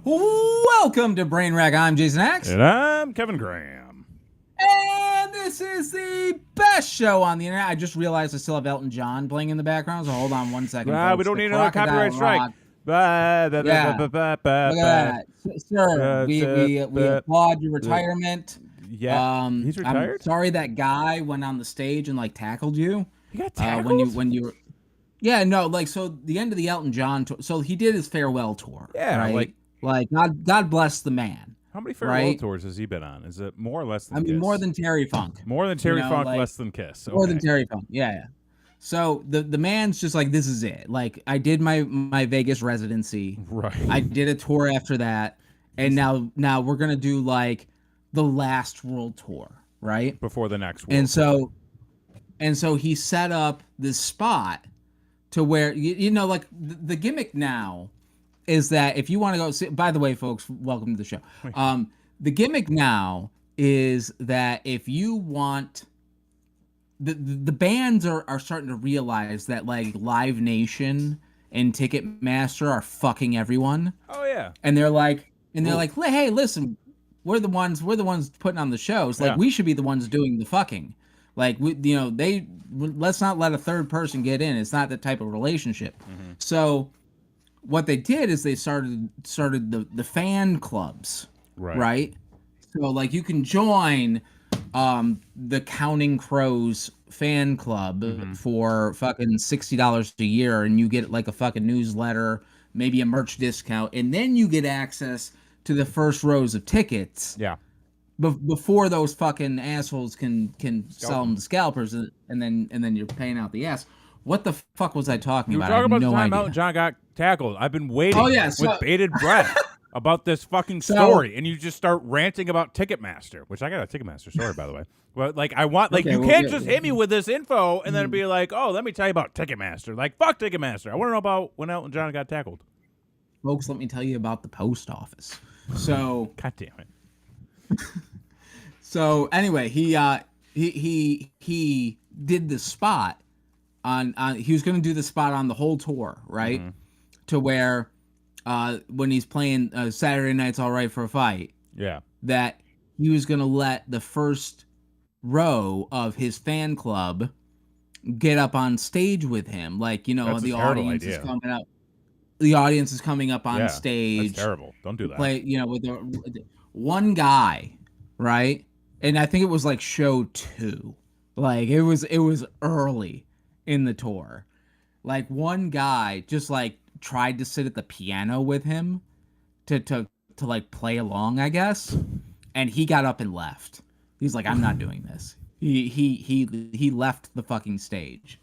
Welcome to Brain Rack. I'm Jason Axe. And I'm Kevin Graham. And this is the best show on the internet. I just realized I still have Elton John playing in the background, so hold on one second. We don't need another copyright strike. Look at that. Sir, we applaud your retirement. Yeah, he's retired? I'm sorry that guy went on the stage and, tackled you. He got tackled? When you were... Yeah, no, so the end of the Elton John tour, so he did his farewell tour. Yeah, right? God bless the man. How many farewell tours has he been on? Is it more or less than Kiss? More than Terry Funk. More than Terry Funk, less than Kiss. Okay. More than Terry Funk, yeah. So the man's just like, this is it. I did my Vegas residency. Right. I did a tour after that, and now we're gonna do the last world tour, right? Before the next world tour. And so he set up this spot to where the gimmick now is that if you want to go see, by the way, folks, welcome to the show. The gimmick now is that if you want, the bands are starting to realize that Live Nation and Ticketmaster are fucking everyone. Oh yeah. And they're like, hey, listen, we're the ones putting on the shows. We should be the ones doing the fucking. Let's not let a third person get in. It's not that type of relationship. Mm-hmm. So what they did is they started the fan clubs, right? So you can join the Counting Crows fan club for fucking $60 a year, and you get a fucking newsletter, maybe a merch discount, and then you get access to the first rows of tickets. Yeah. Before those fucking assholes can sell them to scalpers, and then you're paying out the ass. What the fuck was I talking about? You were talking about no the time idea. Elton John got tackled. I've been waiting with bated breath about this fucking story, and you just start ranting about Ticketmaster, which I got a Ticketmaster story, by the way. But I want you can't just hit me with this info and then be like, oh, let me tell you about Ticketmaster. Fuck Ticketmaster. I want to know about when Elton John got tackled. Folks, let me tell you about the post office. So God damn it. So anyway, he did the spot on he was going to do the spot on the whole tour, right? Mm-hmm. To where when he's playing Saturday Night's All Right for a Fight, that he was going to let the first row of his fan club get up on stage with him, the audience is coming up. The audience is coming up on stage. That's terrible. Don't do that. Play, with one guy, right? And I think it was show 2. It was early in the tour. One guy just tried to sit at the piano with him to play along, I guess. And he got up and left. He's like, I'm not doing this. He left the fucking stage.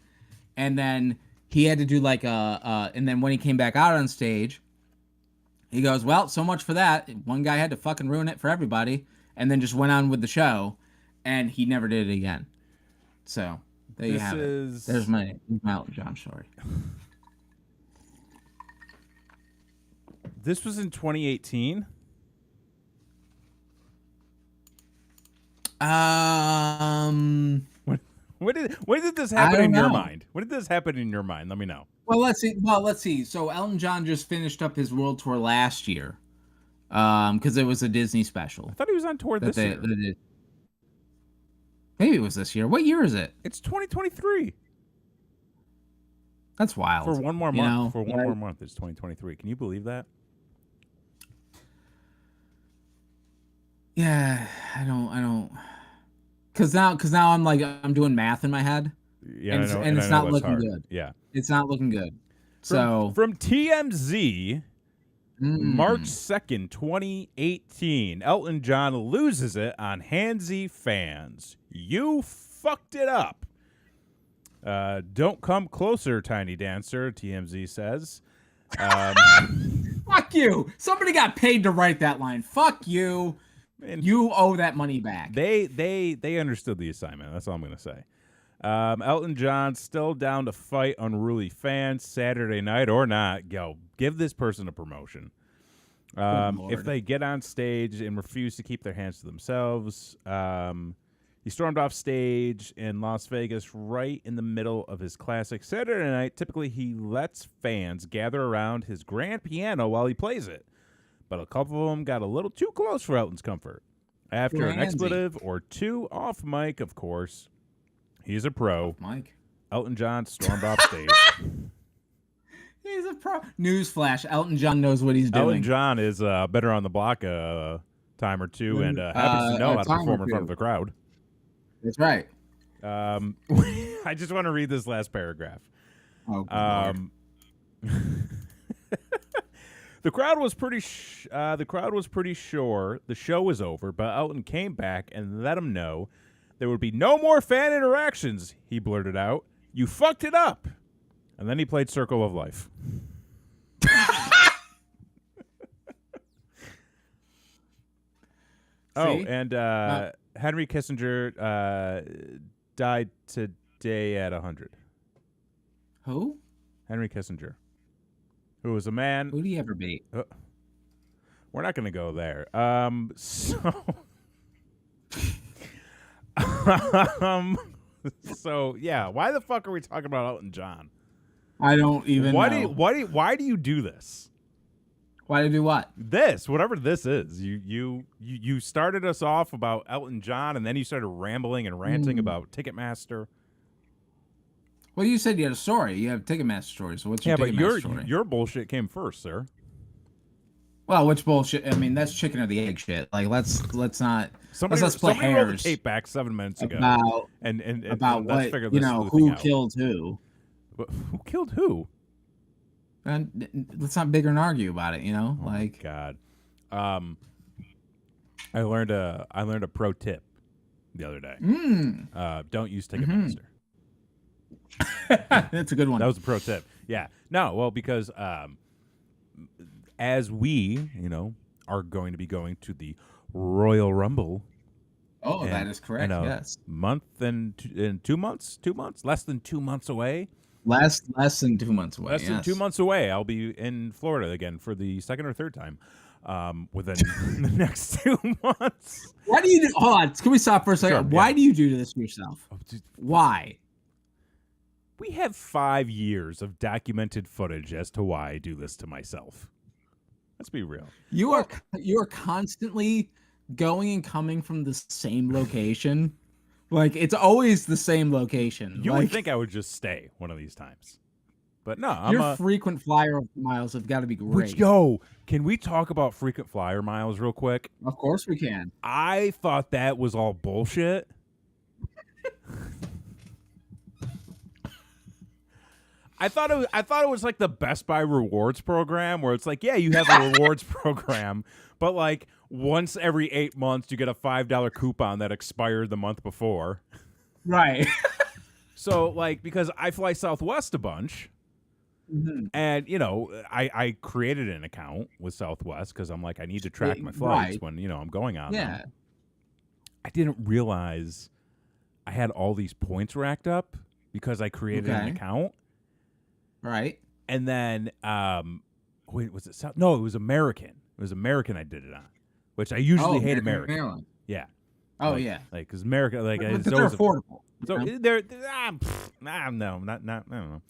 And then he had to do and then when he came back out on stage, he goes, well, so much for that. One guy had to fucking ruin it for everybody, and then just went on with the show, and he never did it again. So there you have it. There's my Elton John story. This was in 2018. When did this happen in your mind? When did this happen in your mind? Let me know. Well, let's see. So Elton John just finished up his world tour last year, because it was a Disney special. I thought he was on tour this year. Maybe it was this year. What year is it? It's 2023. That's wild. For one more month. For one more month, it's 2023. Can you believe that? Yeah, I don't. Cause now I'm doing math in my head. Yeah, and it's not looking good. Yeah, it's not looking good. From TMZ, March 2nd, 2018, Elton John loses it on handsy fans. You fucked it up. Don't come closer, tiny dancer, TMZ says. Fuck you. Somebody got paid to write that line. Fuck you. And you owe that money back. They understood the assignment. That's all I'm going to say. Elton John still down to fight unruly fans Saturday night or not. Give this person a promotion. If they get on stage and refuse to keep their hands to themselves, he stormed off stage in Las Vegas right in the middle of his classic Saturday Night. Typically, he lets fans gather around his grand piano while he plays it. but a couple of them got a little too close for Elton's comfort. After an Handsy. expletive or two off mic, of course, he's a pro. Mike. Elton John stormed off stage. He's a pro. Newsflash: Elton John knows what he's doing. Elton John is better on the block a time or two, and happens to know how to perform in front of the crowd. That's right. I just want to read this last paragraph. Oh, Lord. The crowd was pretty sure the show was over, but Elton came back and let him know there would be no more fan interactions. He blurted out, "You fucked it up," and then he played Circle of Life. And Henry Kissinger died today at 100. Who? Henry Kissinger, who was a man. Who do you ever beat? We're not going to go there. So yeah, why the fuck are we talking about Elton John? I don't even know. Why do you do this? Why do you do what? This, whatever this is. You started us off about Elton John, and then you started rambling and ranting about Ticketmaster. Well, you said you had a story. You have a Ticketmaster story. So what's your Ticketmaster story? Your bullshit came first, sir. Well, which bullshit? I mean, that's chicken or the egg shit. Like, let's not. Somebody let's play rolled the hairs tape back 7 minutes ago about and about let's what figure you this know sleuthing who out. killed who. But who killed who? And let's not bigger and argue about it. You know, Oh like my God. I learned a pro tip the other day. Don't use Ticketmaster. that's a good one. That was a pro tip. Yeah. No, well, because as we, are going to be going to the Royal Rumble. Oh, that is correct. Yes. Month and 2 months, less than 2 months away. Less than 2 months away. Less than 2 months away. I'll be in Florida again for the second or third time within the next 2 months. Why do you do? Hold on. Can we stop for a second? Sure, Why do you do this to yourself? Why? We have 5 years of documented footage as to why I do this to myself. Let's be real. You are constantly going and coming from the same location. Like, it's always the same location. You would think I would just stay one of these times. But no, I'm your frequent flyer miles have got to be great. Can we talk about frequent flyer miles real quick? Of course we can. I thought that was all bullshit. I thought it was like the Best Buy rewards program where it's like, yeah, you have a rewards program, but like once every 8 months you get a $5 coupon that expired the month before. Right. So like, because I fly Southwest a bunch, and I created an account with Southwest because I'm like, I need to track my flights when I'm going on them. I didn't realize I had all these points racked up because I created an account. Right. And then, wait, was it South? No, it was American. It was American I did it on, which I usually hate American. Maryland. Yeah. Oh, like, yeah. Like, because America, like, but it's they're always affordable. So no, I don't know.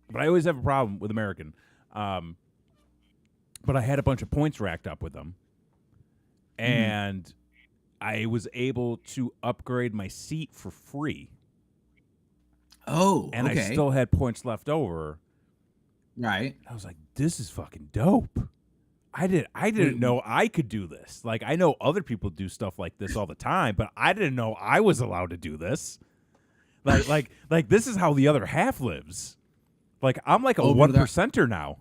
But I always have a problem with American. But I had a bunch of points racked up with them. And I was able to upgrade my seat for free. Oh, and I still had points left over. Right. I was like, this is fucking dope. I didn't know I could do this. Like, I know other people do stuff like this all the time, but I didn't know I was allowed to do this. Like this is how the other half lives. Like, I'm like a 1%er now.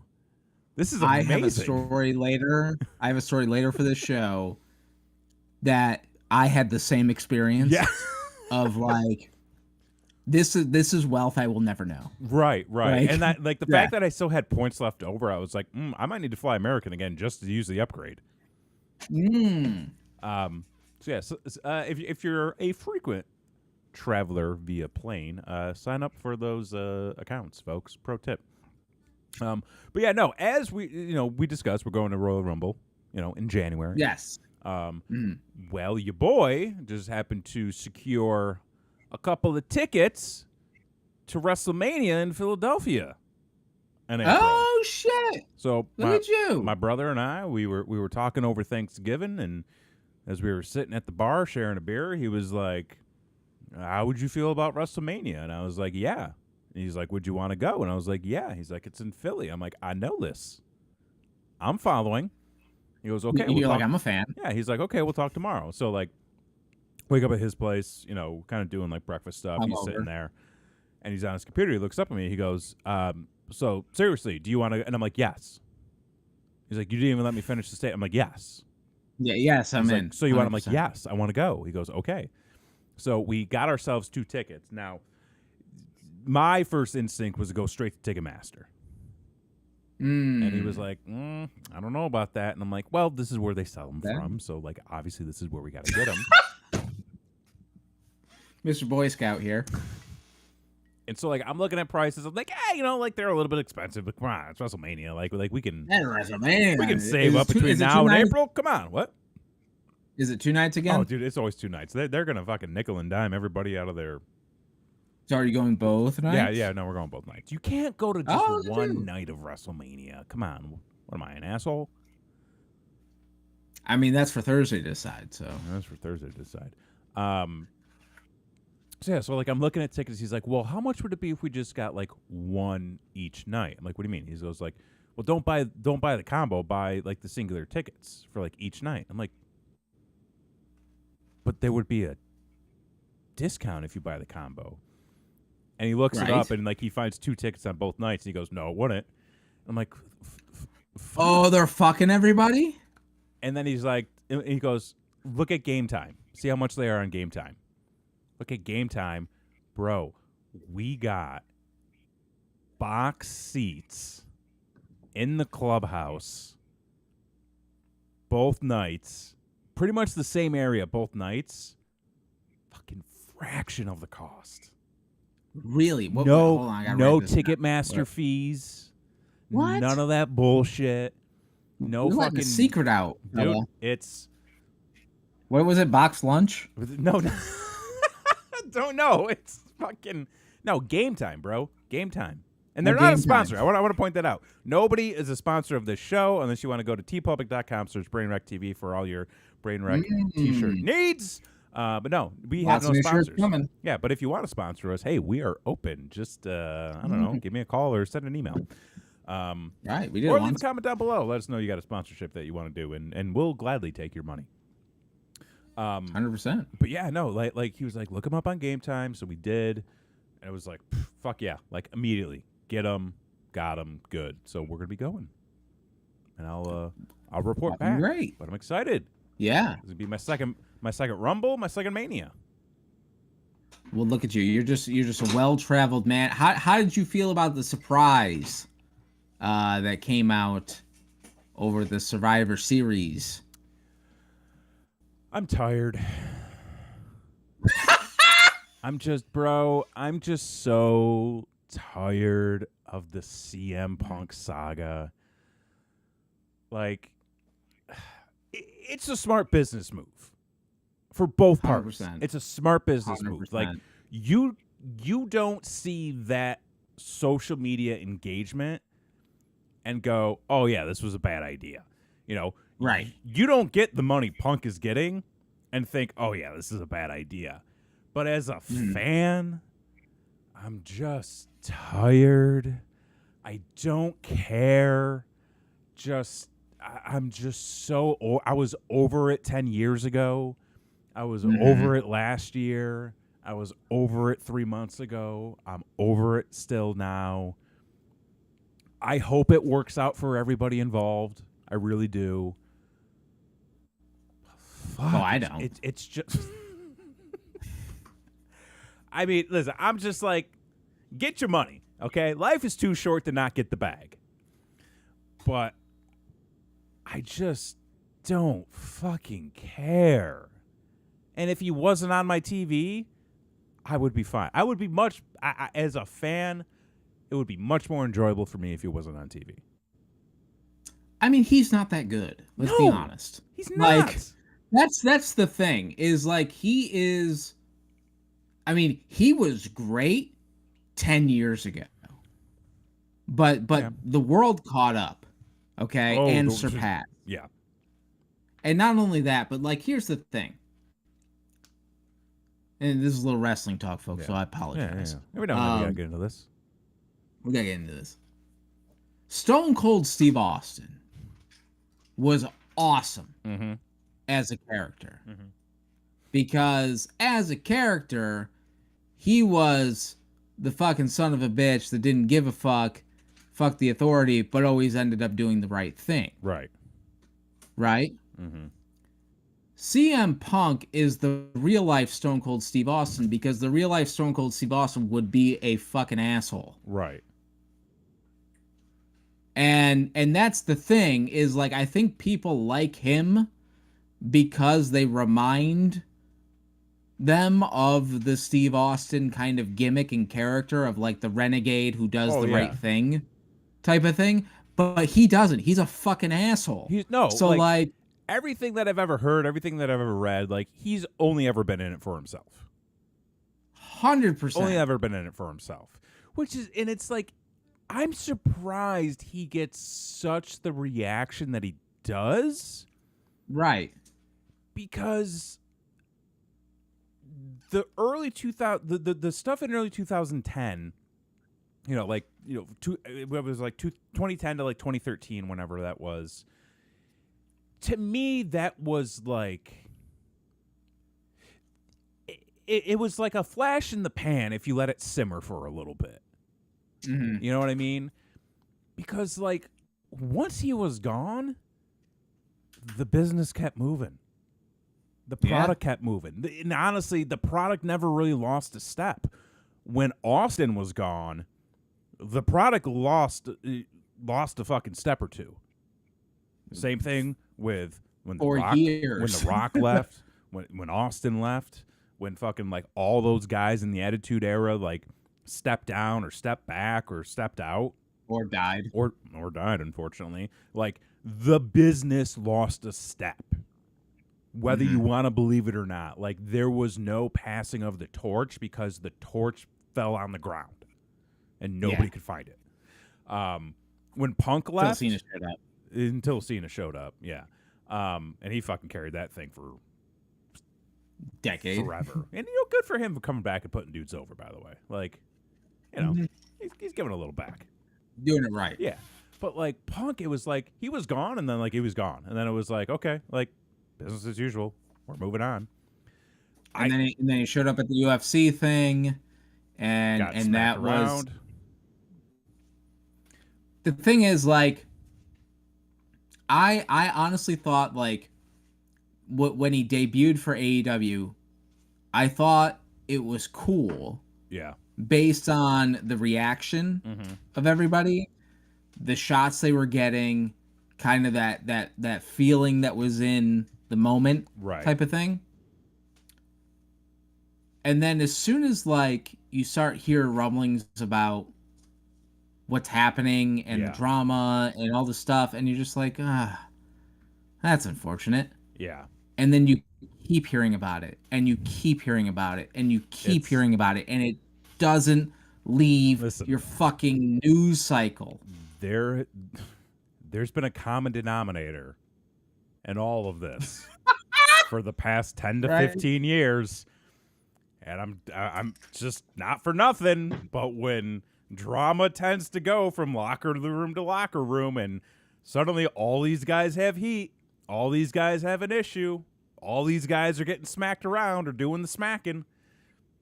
This is amazing. I have a story later. For this show that I had the same experience. Yeah. Of like, this is wealth I will never know. Right. Like, and that, like, the fact that I still had points left over, I was like, I might need to fly American again just to use the upgrade. So yeah, if you're a frequent traveler via plane, sign up for those accounts, folks. Pro tip. But yeah, no, as we discussed, we're going to Royal Rumble, in January. Yes. Well, your boy just happened to secure a couple of tickets to WrestleMania in Philadelphia. in April. Oh shit! So Look at you. my brother and I, we were talking over Thanksgiving, and as we were sitting at the bar sharing a beer, he was like, "How would you feel about WrestleMania?" And I was like, "Yeah." And he's like, "Would you want to go?" And I was like, "Yeah." He's like, "It's in Philly." I'm like, "I know this. I'm following." He goes, "Okay." You're like, I'm a fan. Yeah. He's like, "Okay, we'll talk tomorrow." So like, wake up at his place, kind of doing like breakfast stuff. I'm He's over. sitting there, and he's on his computer. He looks up at me. He goes, "So seriously, do you want to?" And I'm like, "Yes." He's like, "You didn't even let me finish the state." I'm like, "Yes." Yeah, yes, I'm He's in. like, "So you want?" I'm like, 100%. "Yes, I want to go." He goes, "Okay." So we got ourselves 2 tickets. Now, my first instinct was to go straight to Ticketmaster. And he was like, I don't know about that. And I'm like, well, this is where they sell them from. So, like, obviously, this is where we got to get them. Mr. Boy Scout here. And so, like, I'm looking at prices. I'm like, hey, like, they're a little bit expensive. But come on, it's WrestleMania. Like we can save up between now and April. Come on, what? Is it 2 nights again? Oh, dude, it's always 2 nights. They're gonna fucking nickel and dime everybody out of their. So are you going both nights? Yeah. No, we're going both nights. You can't go to just one night of WrestleMania. Come on, what am I, an asshole? I mean, that's for Thursday to decide. So that's for Thursday to decide. So yeah, so like I'm looking at tickets. He's like, "Well, how much would it be if we just got like one each night?" I'm like, "What do you mean?" He goes like, "Well, don't buy the combo. Buy like the singular tickets for like each night." I'm like, "But there would be a discount if you buy the combo." And he looks it up and like he finds 2 tickets on both nights. And he goes, "No, it wouldn't." I'm like, "Oh, they're fucking everybody." And then he's like, he goes, "Look at Game Time. See how much they are on Game Time. Look at Game Time, bro. We got box seats in the clubhouse both nights, pretty much the same area both nights. Fucking fraction of the cost." Really? No Ticketmaster fees. What? None of that bullshit. No You're fucking the secret out, dude. fella. It's what was it? Box lunch? No, don't know. It's fucking no Game Time, bro. Game Time, and they're not a sponsor. I want to point that out. Nobody is a sponsor of this show unless you want to go to tpublic.com/BrainWreck.tv for all your Brainwreck t-shirt needs. But no, we have no sponsors. Yeah, but if you want to sponsor us, hey, we are open. Just I don't know, give me a call or send an email. Right, we did. Or leave a comment down below. Let us know you got a sponsorship that you want to do, and we'll gladly take your money. 100%. But yeah, no, like he was like, look him up on Game Time, so we did, and it was like, fuck yeah, like immediately get them, got them, good. So we're gonna be going, and I'll report back. Great, but I'm excited. Yeah, this will be my second Rumble, my second Mania. Well, look at you. You're just a well-traveled man. How did you feel about the surprise that came out over the Survivor Series? I'm tired. I'm just so tired of the CM Punk saga. Like, it's a smart business move for both parties. 100%. It's a smart business 100%. Move. Like, you don't see that social media engagement and go, oh yeah, this was a bad idea. Right. You don't get the money Punk is getting and think, oh yeah, this is a bad idea. But as a fan, I'm just tired. I don't care. I'm just so I was over it 10 years ago. I was over it last year. I was over it 3 months ago. I'm over it still now. I hope it works out for everybody involved. I really do. Fuck, I don't. It's just... I mean, listen, I'm just like, get your money, okay? Life is too short to not get the bag. But I just don't fucking care. And if he wasn't on my TV, I would be fine. I would be as a fan, it would be much more enjoyable for me if he wasn't on TV. I mean, he's not that good. Let's be honest. He's not. Like, that's the thing, is like he is. I mean, he was great 10 years ago. but Yeah. the world caught up, okay, Oh, and surpassed. yeah. And not only that, but like here's the thing. And this is a little wrestling talk, folks, Yeah. so I Yeah, apologize. Every now and then we gotta get into this. We gotta get into this. Stone Cold Steve Austin was awesome Mm-hmm. as a character. Mm-hmm. Because as a character, he was the fucking son of a bitch that didn't give a fuck the authority, but always ended up doing the right thing. Right. Right? Mm-hmm. CM Punk is the real life Stone Cold Steve Austin because the real life Stone Cold Steve Austin would be a fucking asshole. Right. And that's the thing is like I think people like him because they remind them of the Steve Austin kind of gimmick and character of like the renegade who does the right thing type of thing. But he doesn't. He's a fucking asshole. So like everything that I've ever heard, everything that I've ever read, like he's only ever been in it for himself. 100%. Only ever been in it for himself. Which is, and it's like, I'm surprised he gets such the reaction that he does. Right. Because the early 2000, the stuff in early 2010, it was like 2010 to like 2013, whenever that was. To me, that was like, it was like a flash in the pan if you let it simmer for a little bit. Mm-hmm. You know what I mean? Because like once he was gone, the business kept moving. The product kept moving. And honestly, the product never really lost a step. When Austin was gone, the product lost a fucking step or two. Same thing with when the Rock left, when Austin left, when fucking like all those guys in the Attitude Era like stepped down or stepped back or stepped out or died or died, unfortunately. Like the business lost a step. Whether you want to believe it or not, like there was no passing of the torch because the torch fell on the ground and nobody could find it. When Punk left, until Cena showed up, yeah, and he fucking carried that thing for decade forever. And good for him for coming back and putting dudes over. By the way, like he's giving a little back, doing it right. Yeah, but like Punk, it was like he was gone, and then like he was gone, and then it was like okay, like. Business as usual. We're moving on. And then he showed up at the UFC thing, and that was the thing. Is like, I honestly thought like, when he debuted for AEW, I thought it was cool. Yeah. Based on the reaction of everybody, the shots they were getting, kind of that feeling that was in the moment type of thing. And then as soon as like you start hearing rumblings about what's happening and the drama and all the stuff, and you're just like, that's unfortunate. Yeah. And then you keep hearing about it, and you keep hearing about it, and you keep hearing about it, and it doesn't leave your fucking news cycle. There's been a common denominator in all of this for the past 10 to 15 years. And I'm just not for nothing, but when drama tends to go from locker room to locker room and suddenly all these guys have heat, all these guys have an issue, all these guys are getting smacked around or doing the smacking,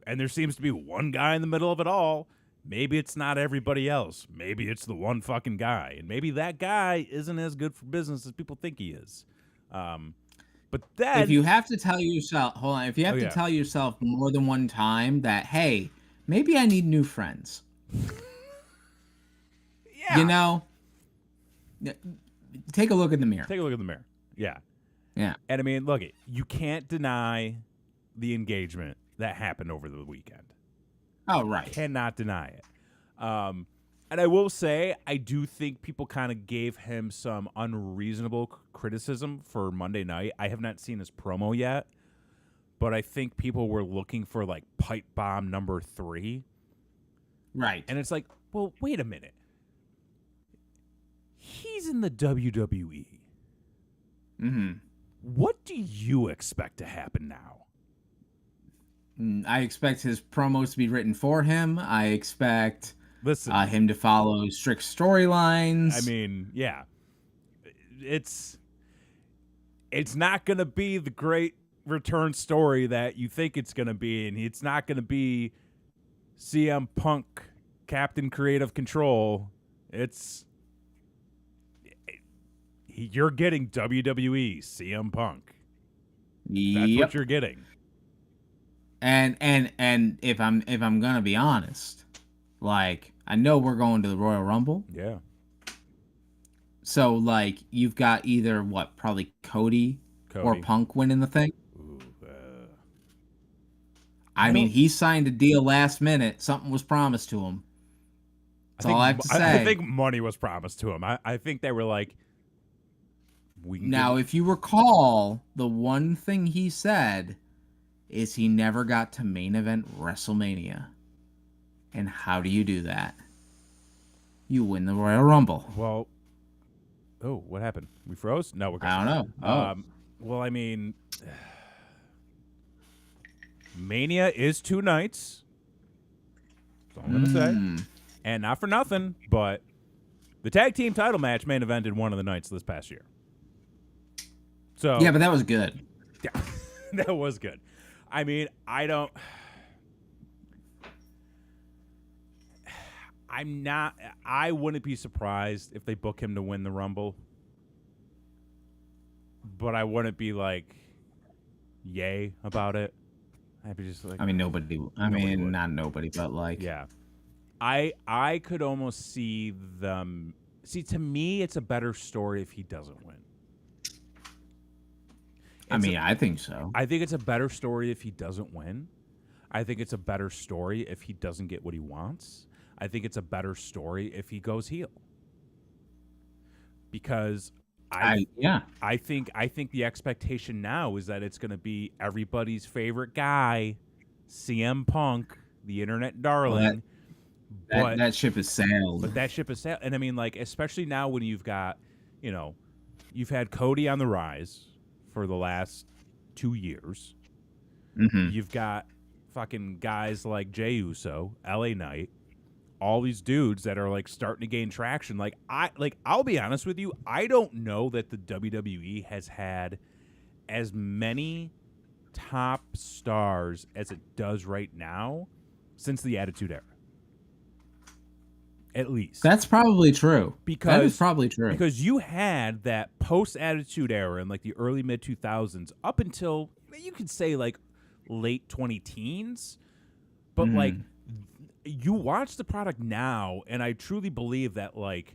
and there seems to be one guy in the middle of it all, maybe it's not everybody else. Maybe it's the one fucking guy. And maybe that guy isn't as good for business as people think he is. But then, if you have to tell yourself, tell yourself more than one time that, hey, maybe I need new friends. You know, take a look in the mirror. Take a look in the mirror. Yeah. Yeah. And I mean, look, you can't deny the engagement that happened over the weekend. Oh, right. Cannot deny it. And I will say, I do think people kind of gave him some unreasonable criticism for Monday night. I have not seen his promo yet, but I think people were looking for, like, pipe bomb number 3. Right. And it's like, well, wait a minute. he's in the WWE, Mm-hmm. what do you expect to happen now? I expect his promos to be written for him. I expect Listen, him to follow strict storylines. I mean, yeah, it's not going to be the great return story that you think it's going to be, and it's not going to be CM Punk, Captain Creative Control. You're getting WWE CM Punk. That's what you're getting. And if I'm gonna be honest, like, I know we're going to the Royal Rumble. Yeah. So, like, you've got either probably Cody or Punk winning the thing. Ooh, I mean, he signed a deal last minute. Something was promised to him. That's all I have to say. I think money was promised to him. I think they were like, now, if you recall, the one thing he said is he never got to main event WrestleMania. And how do you do that? You win the Royal Rumble. Well, what happened? We froze? No, we're good. I don't know. Well, I mean, Mania is 2 nights. That's all I'm going to say. And not for nothing, but the tag team title match main evented one of the nights this past year. So yeah, but that was good. Yeah, that was good. I mean, I wouldn't be surprised if they book him to win the Rumble. But I wouldn't be like, yay about it. I'd be just like, I mean, nobody. Not nobody, but like, yeah. I could almost see them. See, to me, it's a better story if he doesn't win. I think so. I think it's a better story if he doesn't win. I think it's a better story if he doesn't get what he wants. I think it's a better story if he goes heel. Because I think the expectation now is that it's going to be everybody's favorite guy, CM Punk, the internet darling. That ship has sailed. But that ship has sailed. And I mean, like, especially now when you've got, you've had Cody on the rise for the last 2 years. Mm-hmm. You've got fucking guys like Jey Uso, LA Knight, all these dudes that are like starting to gain traction. I'll be honest with you, I don't know that the WWE has had as many top stars as it does right now since the Attitude Era. At least. That's probably true. That is probably true. Because you had that post-Attitude Era in like the early mid-2000s up until, you could say, like late 20-teens. But like, you watch the product now, and I truly believe that like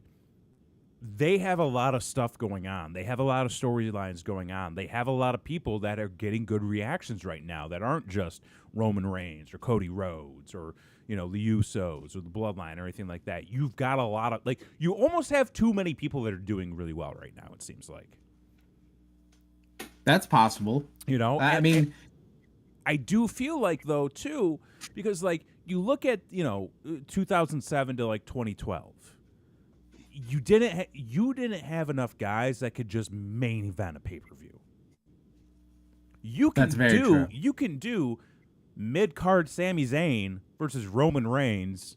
they have a lot of stuff going on. They have a lot of storylines going on. They have a lot of people that are getting good reactions right now that aren't just Roman Reigns or Cody Rhodes or the Usos or the Bloodline or anything like that. You've got a lot of, like, you almost have too many people that are doing really well right now, it seems like. That's possible. And I do feel like, though, too, because, like, you look at, 2007 to, like, 2012. You didn't have enough guys that could just main event a pay-per-view. You can do mid-card Sami Zayn versus Roman Reigns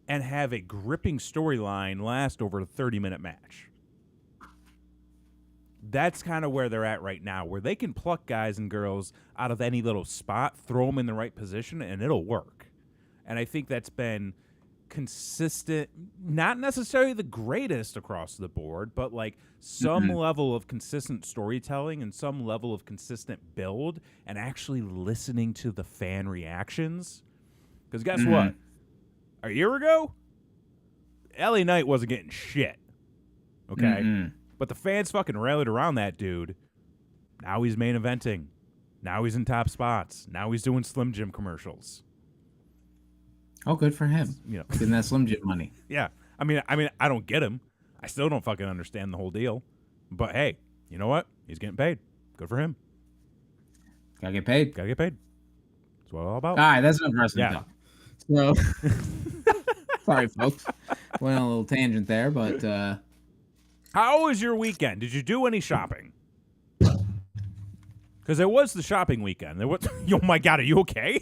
and have a gripping storyline last over a 30-minute match. That's kind of where they're at right now, where they can pluck guys and girls out of any little spot, throw them in the right position, and it'll work. And I think that's been consistent, not necessarily the greatest across the board, but like some level of consistent storytelling and some level of consistent build and actually listening to the fan reactions. Because guess what? A year ago, LA Knight wasn't getting shit. Okay? But the fans fucking rallied around that dude. Now he's main eventing. Now he's in top spots. Now he's doing Slim Jim commercials. Oh, good for him. Getting that Slim Jim money. Yeah. I mean, I don't get him. I still don't fucking understand the whole deal. But hey, you know what? He's getting paid. Good for him. Gotta get paid. That's what it's all about. All right, that's enough wrestling talk. So, sorry, folks. Went on a little tangent there, but How was your weekend? Did you do any shopping? Because it was the shopping weekend. There was, oh my God, are you okay?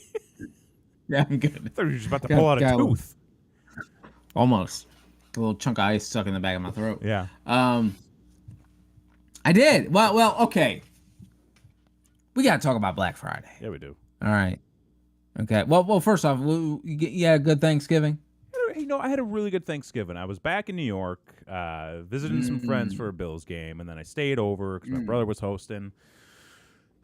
Yeah, I'm I good. thought you were just about to pull out a tooth. Almost. A little chunk of ice stuck in the back of my throat. Yeah. I did. Well, okay. We got to talk about Black Friday. Yeah, we do. All right. Okay. Well, first off, yeah, good Thanksgiving. I had a really good Thanksgiving. I was back in New York, visiting some friends for a Bills game, and then I stayed over because my brother was hosting.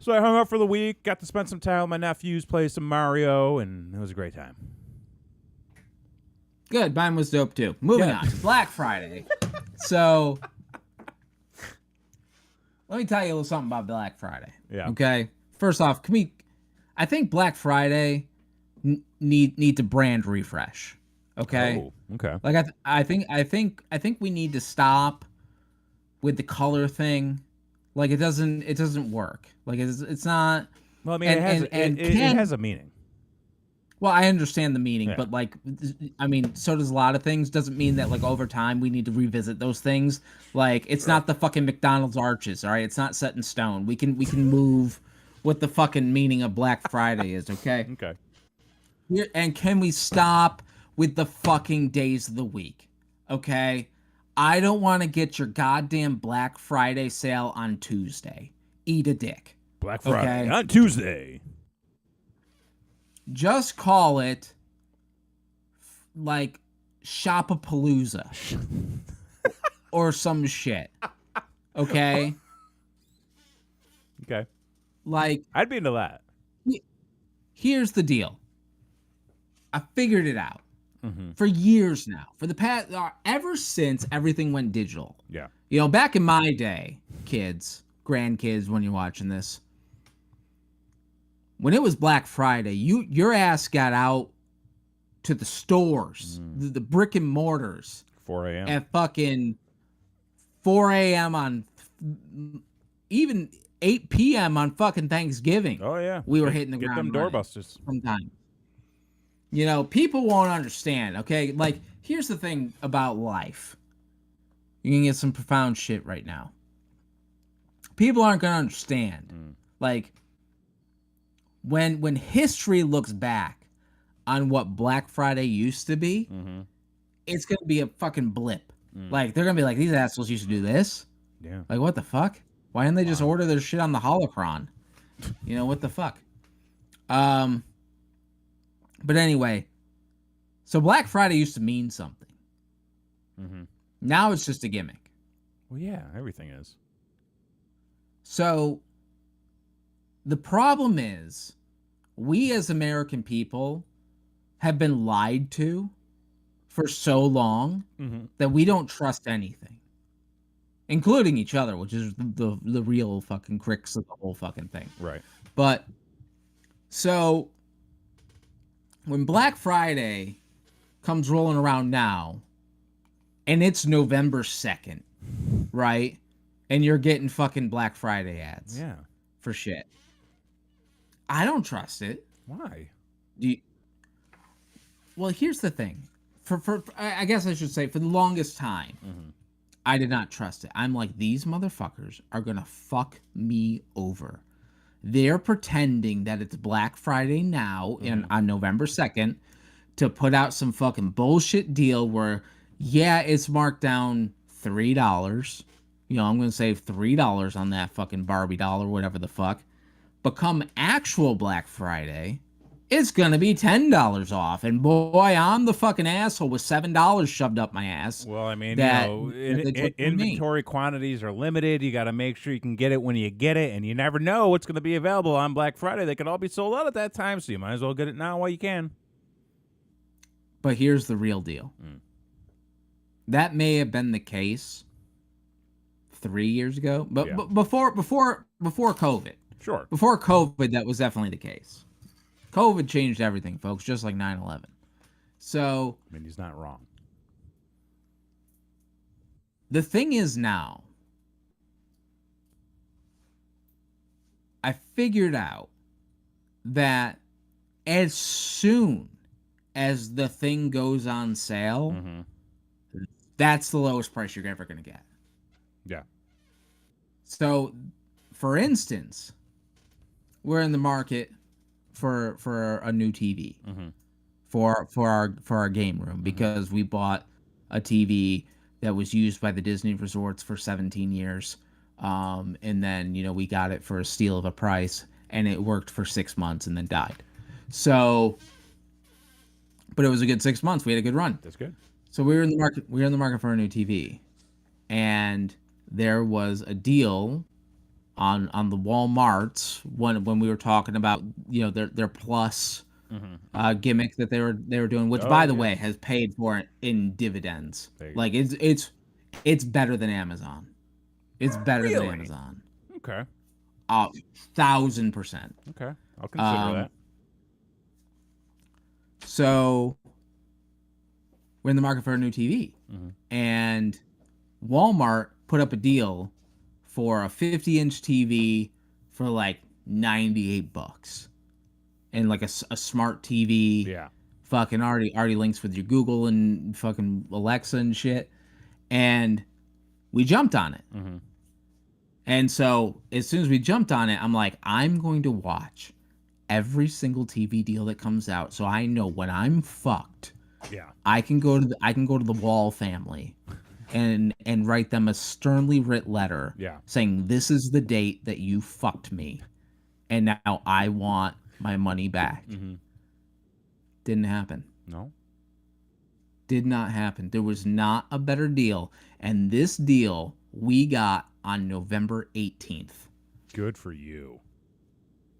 So I hung out for the week, got to spend some time with my nephews, play some Mario, and it was a great time. Good. Mine was dope too. Moving on. Black Friday. So let me tell you a little something about Black Friday. Yeah. Okay. First off, I think Black Friday need to brand refresh. Okay. Oh, okay. Like I think we need to stop with the color thing. Like it doesn't work. Like it's not. Well, I mean, it has a meaning. Well, I understand the meaning, Yeah. but like, I mean, so does a lot of things. Doesn't mean that like over time we need to revisit those things. Like it's not the fucking McDonald's arches, all right? It's not set in stone. We can move what the fucking meaning of Black Friday is, okay? Okay. And can we stop with the fucking days of the week, okay? I don't want to get your goddamn Black Friday sale on Tuesday. Eat a dick. Black Friday Okay. on Tuesday. Just call it like Shopapalooza or some shit. Okay? Okay. Like, I'd be into that. here's the deal. I figured it out for years now. For the past, ever since everything went digital. Yeah. You know, back in my day, kids, grandkids, when you're watching this, when it was Black Friday, your ass got out to the stores, the brick and mortars 4 a.m. at fucking 4 a.m. on even 8 p.m. on fucking Thanksgiving. Oh, yeah. We were hitting the Get ground them running doorbusters. sometimes. You know, people won't understand, okay? Like, here's the thing about life. You can get some profound shit right now. People aren't going to understand. Like, when history looks back on what Black Friday used to be, it's going to be a fucking blip. Like, they're going to be like, these assholes used to do this? Yeah. Like, what the fuck? Why didn't they just order their shit on the Holocron? You know, what the fuck? But anyway, so Black Friday used to mean something. Now it's just a gimmick. Well, yeah, everything is. So the problem is, we as American people have been lied to for so long that we don't trust anything, including each other, which is the real fucking crux of the whole fucking thing. Right. But so when Black Friday comes rolling around now, and it's November 2nd, right? And you're getting fucking Black Friday ads. Yeah. For shit. I don't trust it. Why? Well, here's the thing. I guess I should say, for the longest time, I did not trust it. I'm like, these motherfuckers are going to fuck me over. They're pretending that it's Black Friday now on November 2nd to put out some fucking bullshit deal where, yeah, it's marked down $3. You know, I'm going to save $3 on that fucking Barbie doll or whatever the fuck. But come actual Black Friday, it's going to be $10 off. And boy, I'm the fucking asshole with $7 shoved up my ass. Well, I mean, that inventory quantities are limited. You got to make sure you can get it when you get it. And you never know what's going to be available on Black Friday. They could all be sold out at that time. So you might as well get it now while you can. But here's the real deal. That may have been the case 3 years ago, but before COVID. Sure. Before COVID, that was definitely the case. COVID changed everything, folks, just like 9/11. So, I mean, he's not wrong. The thing is now, I figured out that as soon as the thing goes on sale, that's the lowest price you're ever going to get. Yeah. So, for instance, we're in the market for a new TV Mm-hmm. for our game room because we bought a TV that was used by the Disney resorts for 17 years. And then, we got it for a steal of a price and it worked for 6 months and then died. So, but it was a good 6 months. We had a good run. That's good. So we were in the market for a new TV, and there was a deal on the Walmarts when we were talking about their plus gimmick that they were doing, which Oh by the yeah. way has paid for it in dividends. There you go. Like it's better than Amazon. It's better than Really? Amazon. Okay. 1,000%. Okay. I'll consider that. So we're in the market for a new TV, and Walmart put up a deal for a 50-inch TV for like $98, and like a smart TV. Yeah. Fucking already links with your Google and fucking Alexa and shit, and we jumped on it. Mm-hmm. And so as soon as we jumped on it, I'm like, I'm going to watch every single TV deal that comes out, so I know when I'm fucked, Yeah. I can go to the Wall family and write them a sternly writ letter Yeah. saying this is the date that you fucked me, and now I want my money back. Mm-hmm. Didn't happen. No. Did not happen. There was not a better deal, and this deal we got on November 18th. Good for you.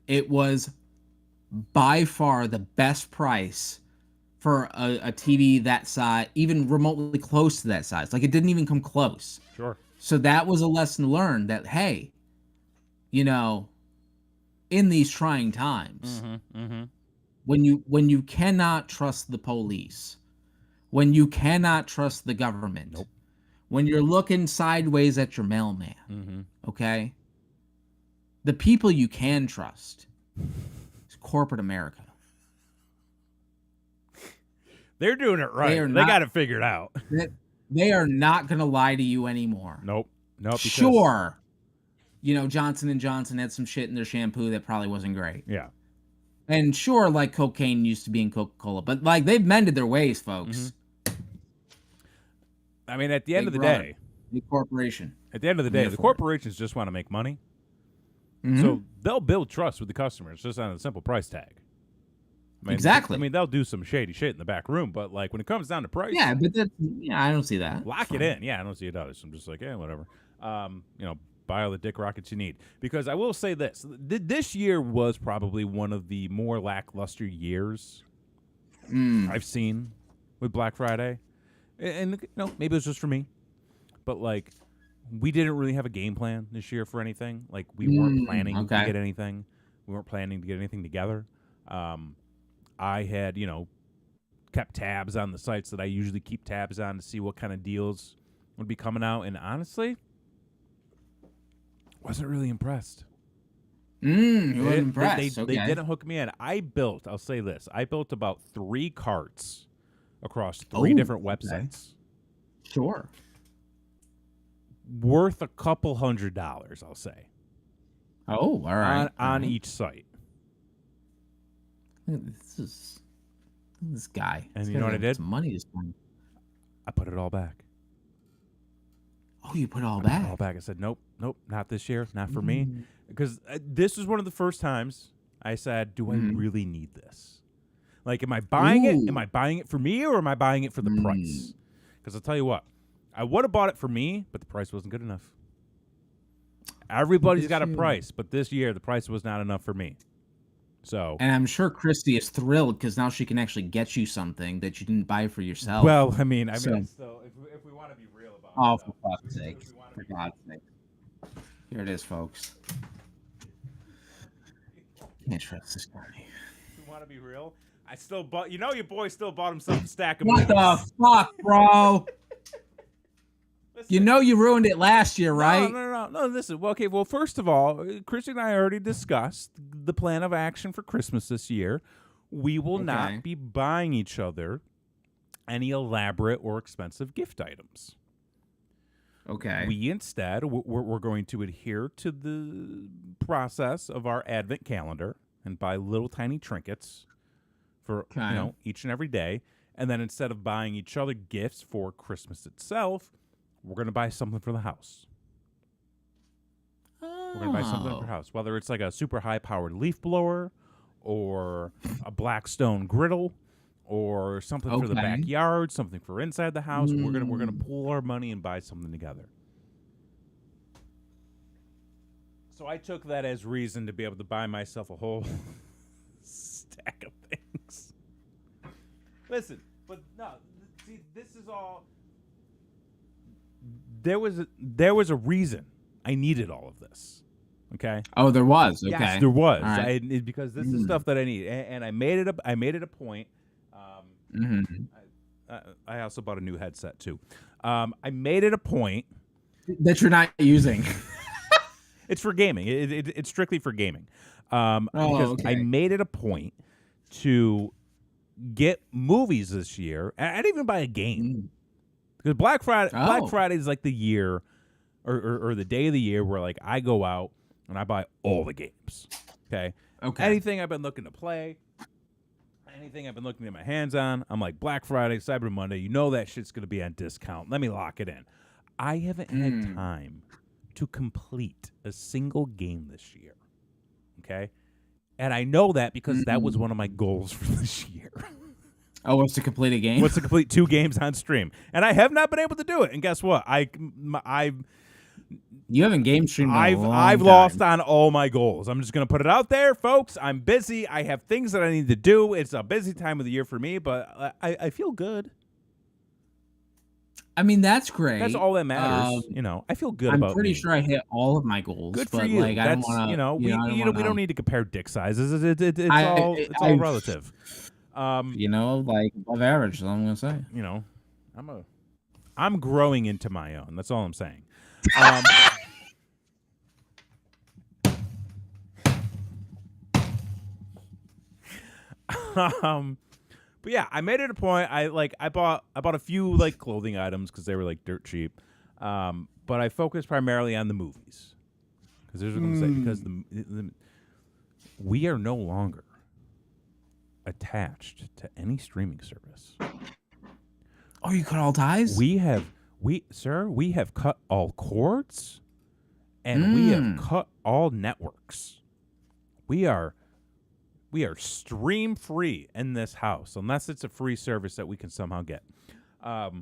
It was by far the best price for a TV that size, even remotely close to that size. Like, it didn't even come close. Sure. So that was a lesson learned that, hey, in these trying times, when you cannot trust the police, when you cannot trust the government, Nope. when you're looking sideways at your mailman, okay, the people you can trust is corporate America. They're doing it right. They got it figured out. They are not going to lie to you anymore. Nope. Sure. Johnson & Johnson had some shit in their shampoo that probably wasn't great. Yeah. And sure, like, cocaine used to be in Coca-Cola, but like, they've mended their ways, folks. I mean, at the end of the day, the corporation. At the end of the day, the corporations just want to make money. So they'll build trust with the customers just on a simple price tag. I mean, exactly. I mean, they'll do some shady shit in the back room, but like when it comes down to price, yeah, but I don't see that. Lock it in. Yeah, I don't see it either. So I'm just like, whatever. Buy all the dick rockets you need. Because I will say this: this year was probably one of the more lackluster years I've seen with Black Friday, and maybe it was just for me, but like, we didn't really have a game plan this year for anything. Like, we weren't planning to get anything. We weren't planning to get anything together. I had, kept tabs on the sites that I usually keep tabs on to see what kind of deals would be coming out. And honestly, wasn't really impressed. You weren't impressed. They didn't hook me in. I'll say this, I built about 3 carts across 3 different websites. Sure. Worth a couple $100, I'll say. Oh, all right. On each site. This guy. And you know what I did? Some money this time. I put it all back. Oh, you put it all Put back? it all back. I said, nope, not this year, not for me. Because this was one of the first times I said, do I really need this? Like, am I buying it? Am I buying it for me, or am I buying it for the price? Because I'll tell you what, I would have bought it for me, but the price wasn't good enough. Everybody's got a price, but this year the price was not enough for me. So, and I'm sure Christy is thrilled because now she can actually get you something that you didn't buy for yourself. Well, I mean, still, if we want to be real about it. Oh, for fuck's sake. For God's sake. Here it is, folks. Can't trust this guy. If we want to be real, I still bought, your boy still bought himself a stack of What the fuck, bro? Listen, you ruined it last year, right? No. Listen, well, first of all, Christy and I already discussed the plan of action for Christmas this year. We will not be buying each other any elaborate or expensive gift items. Okay. We instead, we're going to adhere to the process of our Advent calendar and buy little tiny trinkets for, Okay. each and every day. And then instead of buying each other gifts for Christmas itself, we're going to buy something for the house. We're going to buy something for the house, whether it's like a super high-powered leaf blower or a Blackstone griddle or something for the Okay. backyard, something for inside the house. We're gonna Mm. pool our money and buy something together. So I took that as reason to be able to buy myself a whole stack of things. Listen, but no, see, this is all. There was a reason I needed all of this. Okay. Oh, there was. Okay. Yes, there was. All right. Because this is stuff that I need, and I made it a point. Mm-hmm. I also bought a new headset too. I made it a point. That you're not using. It's for gaming. It's strictly for gaming. Because okay. I made it a point to get movies this year. And I didn't even buy a game. Because Black Friday is like the year or the day of the year where like I go out and I buy all the games. Okay. Anything I've been looking to play, anything I've been looking to get my hands on, I'm like, Black Friday, Cyber Monday, you know that shit's going to be on discount. Let me lock it in. I haven't had time to complete a single game this year. Okay? And I know that because that was one of my goals for this year. Oh, was to complete a game? Was to complete 2 games on stream. And I have not been able to do it. And guess what? You haven't game streamed in a long I've time. lost on all my goals. I'm just going to put it out there, folks. I'm busy. I have things that I need to do. It's a busy time of the year for me, but I feel good. I mean, that's great. That's all that matters. I feel good about I'm pretty me. sure I hit all of my goals. Good for but you. Like, I don't That's, want to. we don't need to compare dick sizes. It's all I- relative. Like above average. That's all I'm gonna say. I'm growing into my own. That's all I'm saying. But yeah, I made it a point. I bought a few like clothing items because they were like dirt cheap. But I focused primarily on the movies because there's what I'm saying. Because we are no longer attached to any streaming service. Oh, you cut all ties? We have cut all cords, and we have cut all networks. We are stream free in this house, unless it's a free service that we can somehow get. Does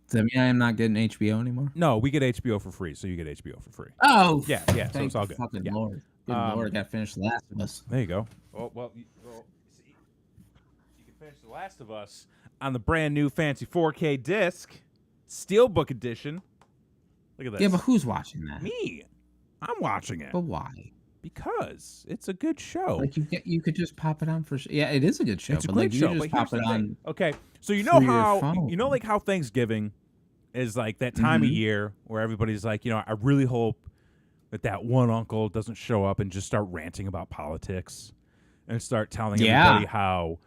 that mean I am not getting HBO anymore? No, we get HBO for free, so you get HBO for free. Oh, yeah. So it's all good. Fucking Yeah. Lord, good Lord, got to finish The Last of Us. There you go. See, you can finish The Last of Us on the brand new fancy 4K disc, Steelbook edition. Look at this. Yeah, but who's watching that? Me. I'm watching it. But why? Because it's a good show. Like you could just pop it on for. Yeah, it is a good show. It's a but great like, show. You just But pop here's it the thing. on. Okay, so you know through your how phone. like how Thanksgiving is like that time of year where everybody's like, I really hope that one uncle doesn't show up and just start ranting about politics and start telling everybody how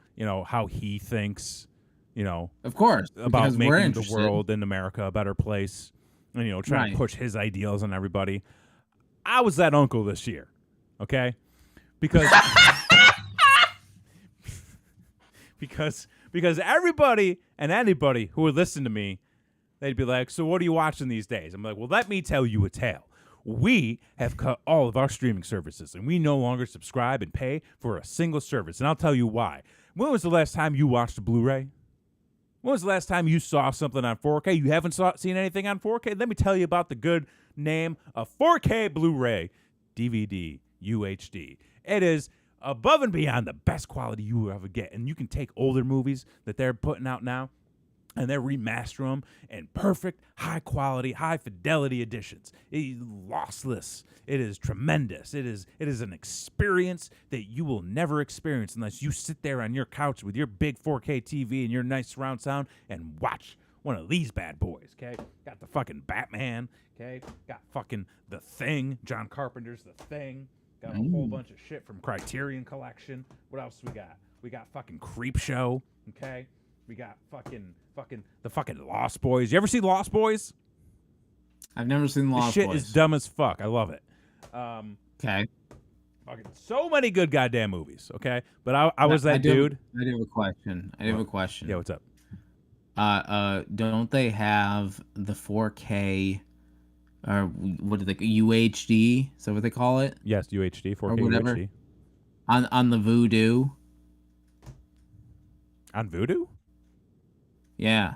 how he thinks Of course, about because we're making the interested. world and America a better place, and trying to push his ideals on everybody. I was that uncle this year, okay? Because because everybody and anybody who would listen to me, they'd be like, "So what are you watching these days?" I'm like, "Well, let me tell you a tale. We have cut all of our streaming services, and we no longer subscribe and pay for a single service. And I'll tell you why. When was the last time you watched a Blu-ray? When was the last time you saw something on 4K? You haven't seen anything on 4K? Let me tell you about the good name of 4K Blu-ray DVD UHD. It is above and beyond the best quality you will ever get. And you can take older movies that they're putting out now, and they remaster them in perfect, high-quality, high-fidelity editions. It is lossless. It is tremendous. It is an experience that you will never experience unless you sit there on your couch with your big 4K TV and your nice surround sound and watch one of these bad boys, okay? Got the fucking Batman, okay? Got fucking The Thing, John Carpenter's The Thing. Got a whole bunch of shit from Criterion Collection. What else we got? We got fucking Creepshow, okay? We got fucking the fucking Lost Boys. You ever see Lost Boys? I've never seen The This Lost shit Boys. is dumb as fuck. I love it. Okay. Fucking so many good goddamn movies. Okay, but I was that dude. I do have a question. Yeah, what's up? Don't they have the 4K or what do they UHD? Is that what they call it? Yes, UHD, Or 4K whatever UHD. on the Voodoo? On Vudu? Yeah.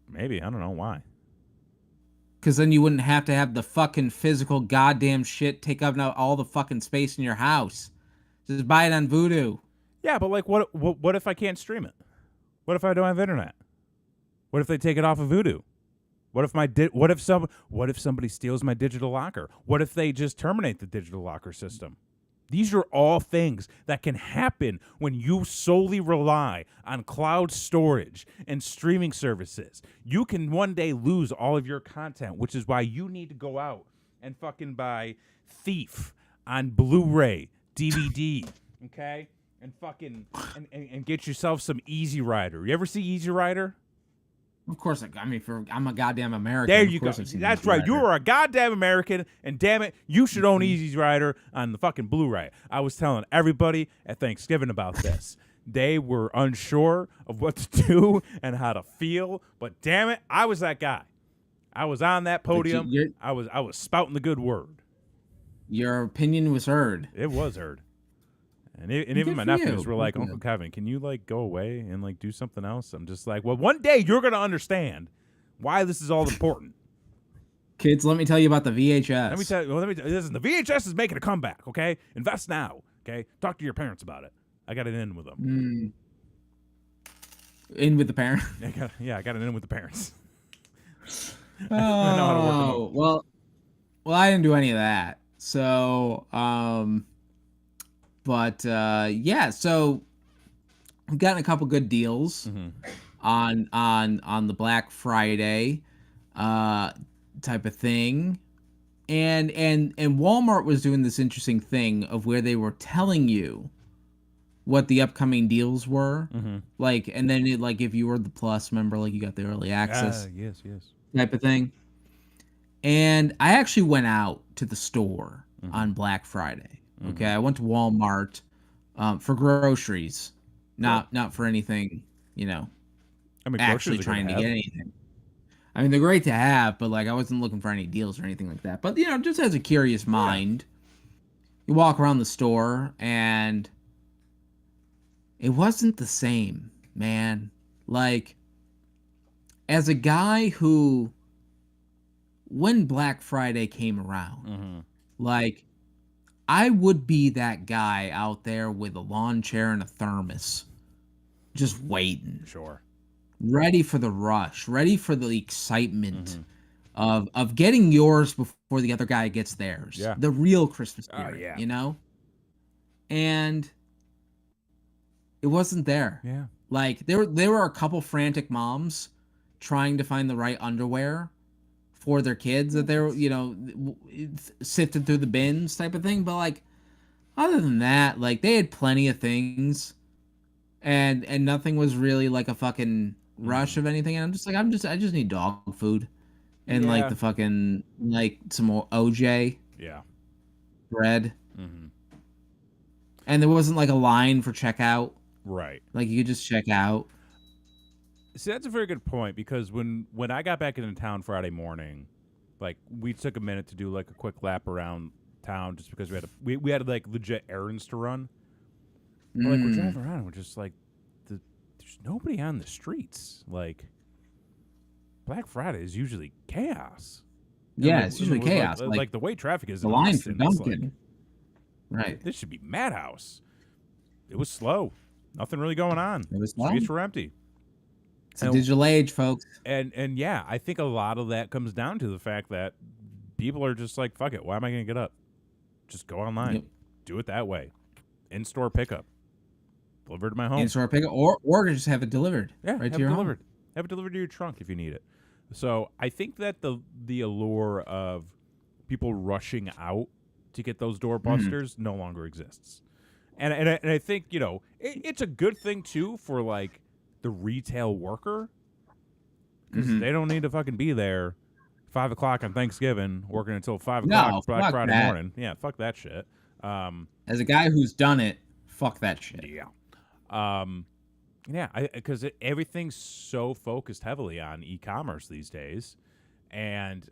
Maybe. I don't know why. Because then you wouldn't have to have the fucking physical goddamn shit take up now all the fucking space in your house. Just buy it on Voodoo. Yeah, but like, what if I can't stream it? What if I don't have internet? What if they take it off of Vudu? What if somebody steals my digital locker? What if they just terminate the digital locker system? These are all things that can happen when you solely rely on cloud storage and streaming services. You can one day lose all of your content, which is why you need to go out and fucking buy Thief on Blu-ray, DVD, okay? And fucking and get yourself some Easy Rider. You ever see Easy Rider? Of course, I'm a goddamn American. There Of you go. course I've seen That's Easy right. Rider. You are a goddamn American, and damn it, you should own Easy Rider on the fucking Blu-ray. I was telling everybody at Thanksgiving about this. They were unsure of what to do and how to feel, but damn it, I was that guy. I was on that podium. I was spouting the good word. Your opinion was heard. It was heard. And even my for you. nephews were like, Good for Uncle you. Kevin, can you like go away and like do something else? I'm just like, well, one day you're gonna understand why this is all important. Kids, let me tell you about the VHS. Let me tell you. Listen, the VHS is making a comeback. Okay, invest now. Okay, talk to your parents about it. I got it in with them. In with the parent. I got it in with the parents. Oh, I know how to work them out. well, I didn't do any of that. So, yeah. So we've gotten a couple good deals on the Black Friday, type of thing, and Walmart was doing this interesting thing of where they were telling you what the upcoming deals were, like, and then it, like, if you were the Plus member, like, you got the early access Yes. type of thing. And I actually went out to the store on Black Friday. Okay, I went to Walmart for groceries, not for anything, I mean, actually groceries are trying to good get anything. I mean, they're great to have, but like I wasn't looking for any deals or anything like that. But just as a curious mind, you walk around the store and it wasn't the same, man. Like, as a guy who, when Black Friday came around, like, I would be that guy out there with a lawn chair and a thermos, just waiting. Sure. Ready for the rush, ready for the excitement of getting yours before the other guy gets theirs. Yeah. The real Christmas spirit, And it wasn't there. Yeah. Like, there were a couple frantic moms trying to find the right underwear for their kids that they were, sifted through the bins type of thing. But like, other than that, like, they had plenty of things, and nothing was really like a fucking rush of anything. And I'm just like, I just need dog food and like the fucking, like, some more OJ bread. And there wasn't like a line for checkout. Right. Like, you could just check out. See, that's a very good point, because when I got back into town Friday morning, like, we took a minute to do like a quick lap around town just because we had like legit errands to run. But, like, we're driving around and we're just like, there's nobody on the streets. Like, Black Friday is usually chaos. Yeah, it's usually chaos. Like the way traffic is the in line Austin, for it's Dunkin'. Right. This should be madhouse. It was slow. Nothing really going on. It was slow. Streets were empty. It's a digital age, folks. And yeah, I think a lot of that comes down to the fact that people are just like, fuck it, why am I going to get up? Just go online. Yep. Do it that way. In-store pickup. Delivered to my home. In-store pickup, or just have it delivered. Yeah, right have to your it delivered. home. Have it delivered to your trunk if you need it. So I think that the allure of people rushing out to get those doorbusters no longer exists. And I think, it's a good thing too for like the retail worker, because they don't need to fucking be there 5 o'clock on Thanksgiving, working until 5 o'clock No, Black fuck Friday that. morning. Yeah, fuck that shit. As a guy who's done it, fuck that shit. Yeah. Yeah, because everything's so focused heavily on e-commerce these days, and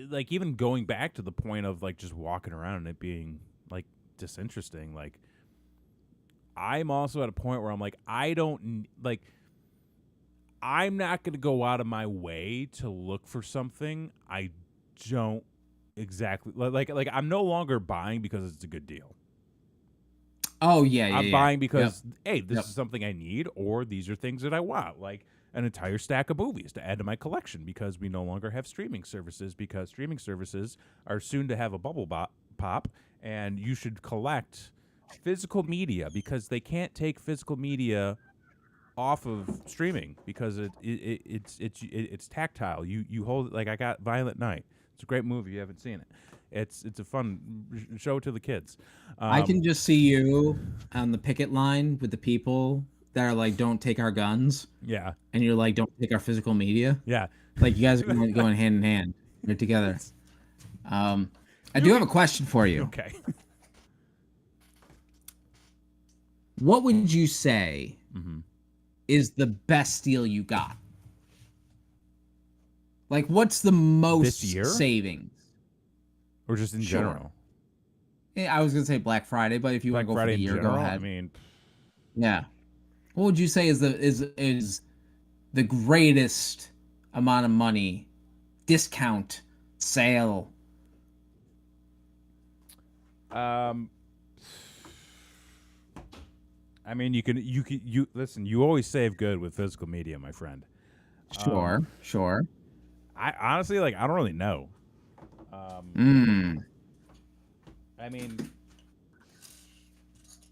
like even going back to the point of like just walking around and it being like disinteresting. Like I'm also at a point where I'm like I'm not going to go out of my way to look for something I don't exactly like. I'm no longer buying because it's a good deal. Oh yeah, I'm buying because hey, this Yep. is something I need, or these are things that I want, like an entire stack of movies to add to my collection because we no longer have streaming services because streaming services are soon to have a bubble pop, and you should collect physical media because they can't take physical media off of streaming because it's tactile. You hold it. Like I got Violent Night. It's a great movie. You haven't seen it. It's a fun show to the kids. I can just see you on the picket line with the people that are like, "Don't take our guns," Yeah, and you're like, "Don't take our physical media." yeah. Like you guys are going hand in hand, right together. I do have a question for you. Okay. What would you say Mm-hmm. is the best deal you got? Like, what's the most This year? savings? Or just in Sure. general? Yeah, I was gonna say Black Friday, but if you want Black to go for Friday the in year, general? go ahead. I mean, Yeah. What would you say is the greatest amount of money discount sale? um, I mean, you listen. You always save good with physical media, my friend. Sure. I honestly like. I don't really know. Mm. I mean, a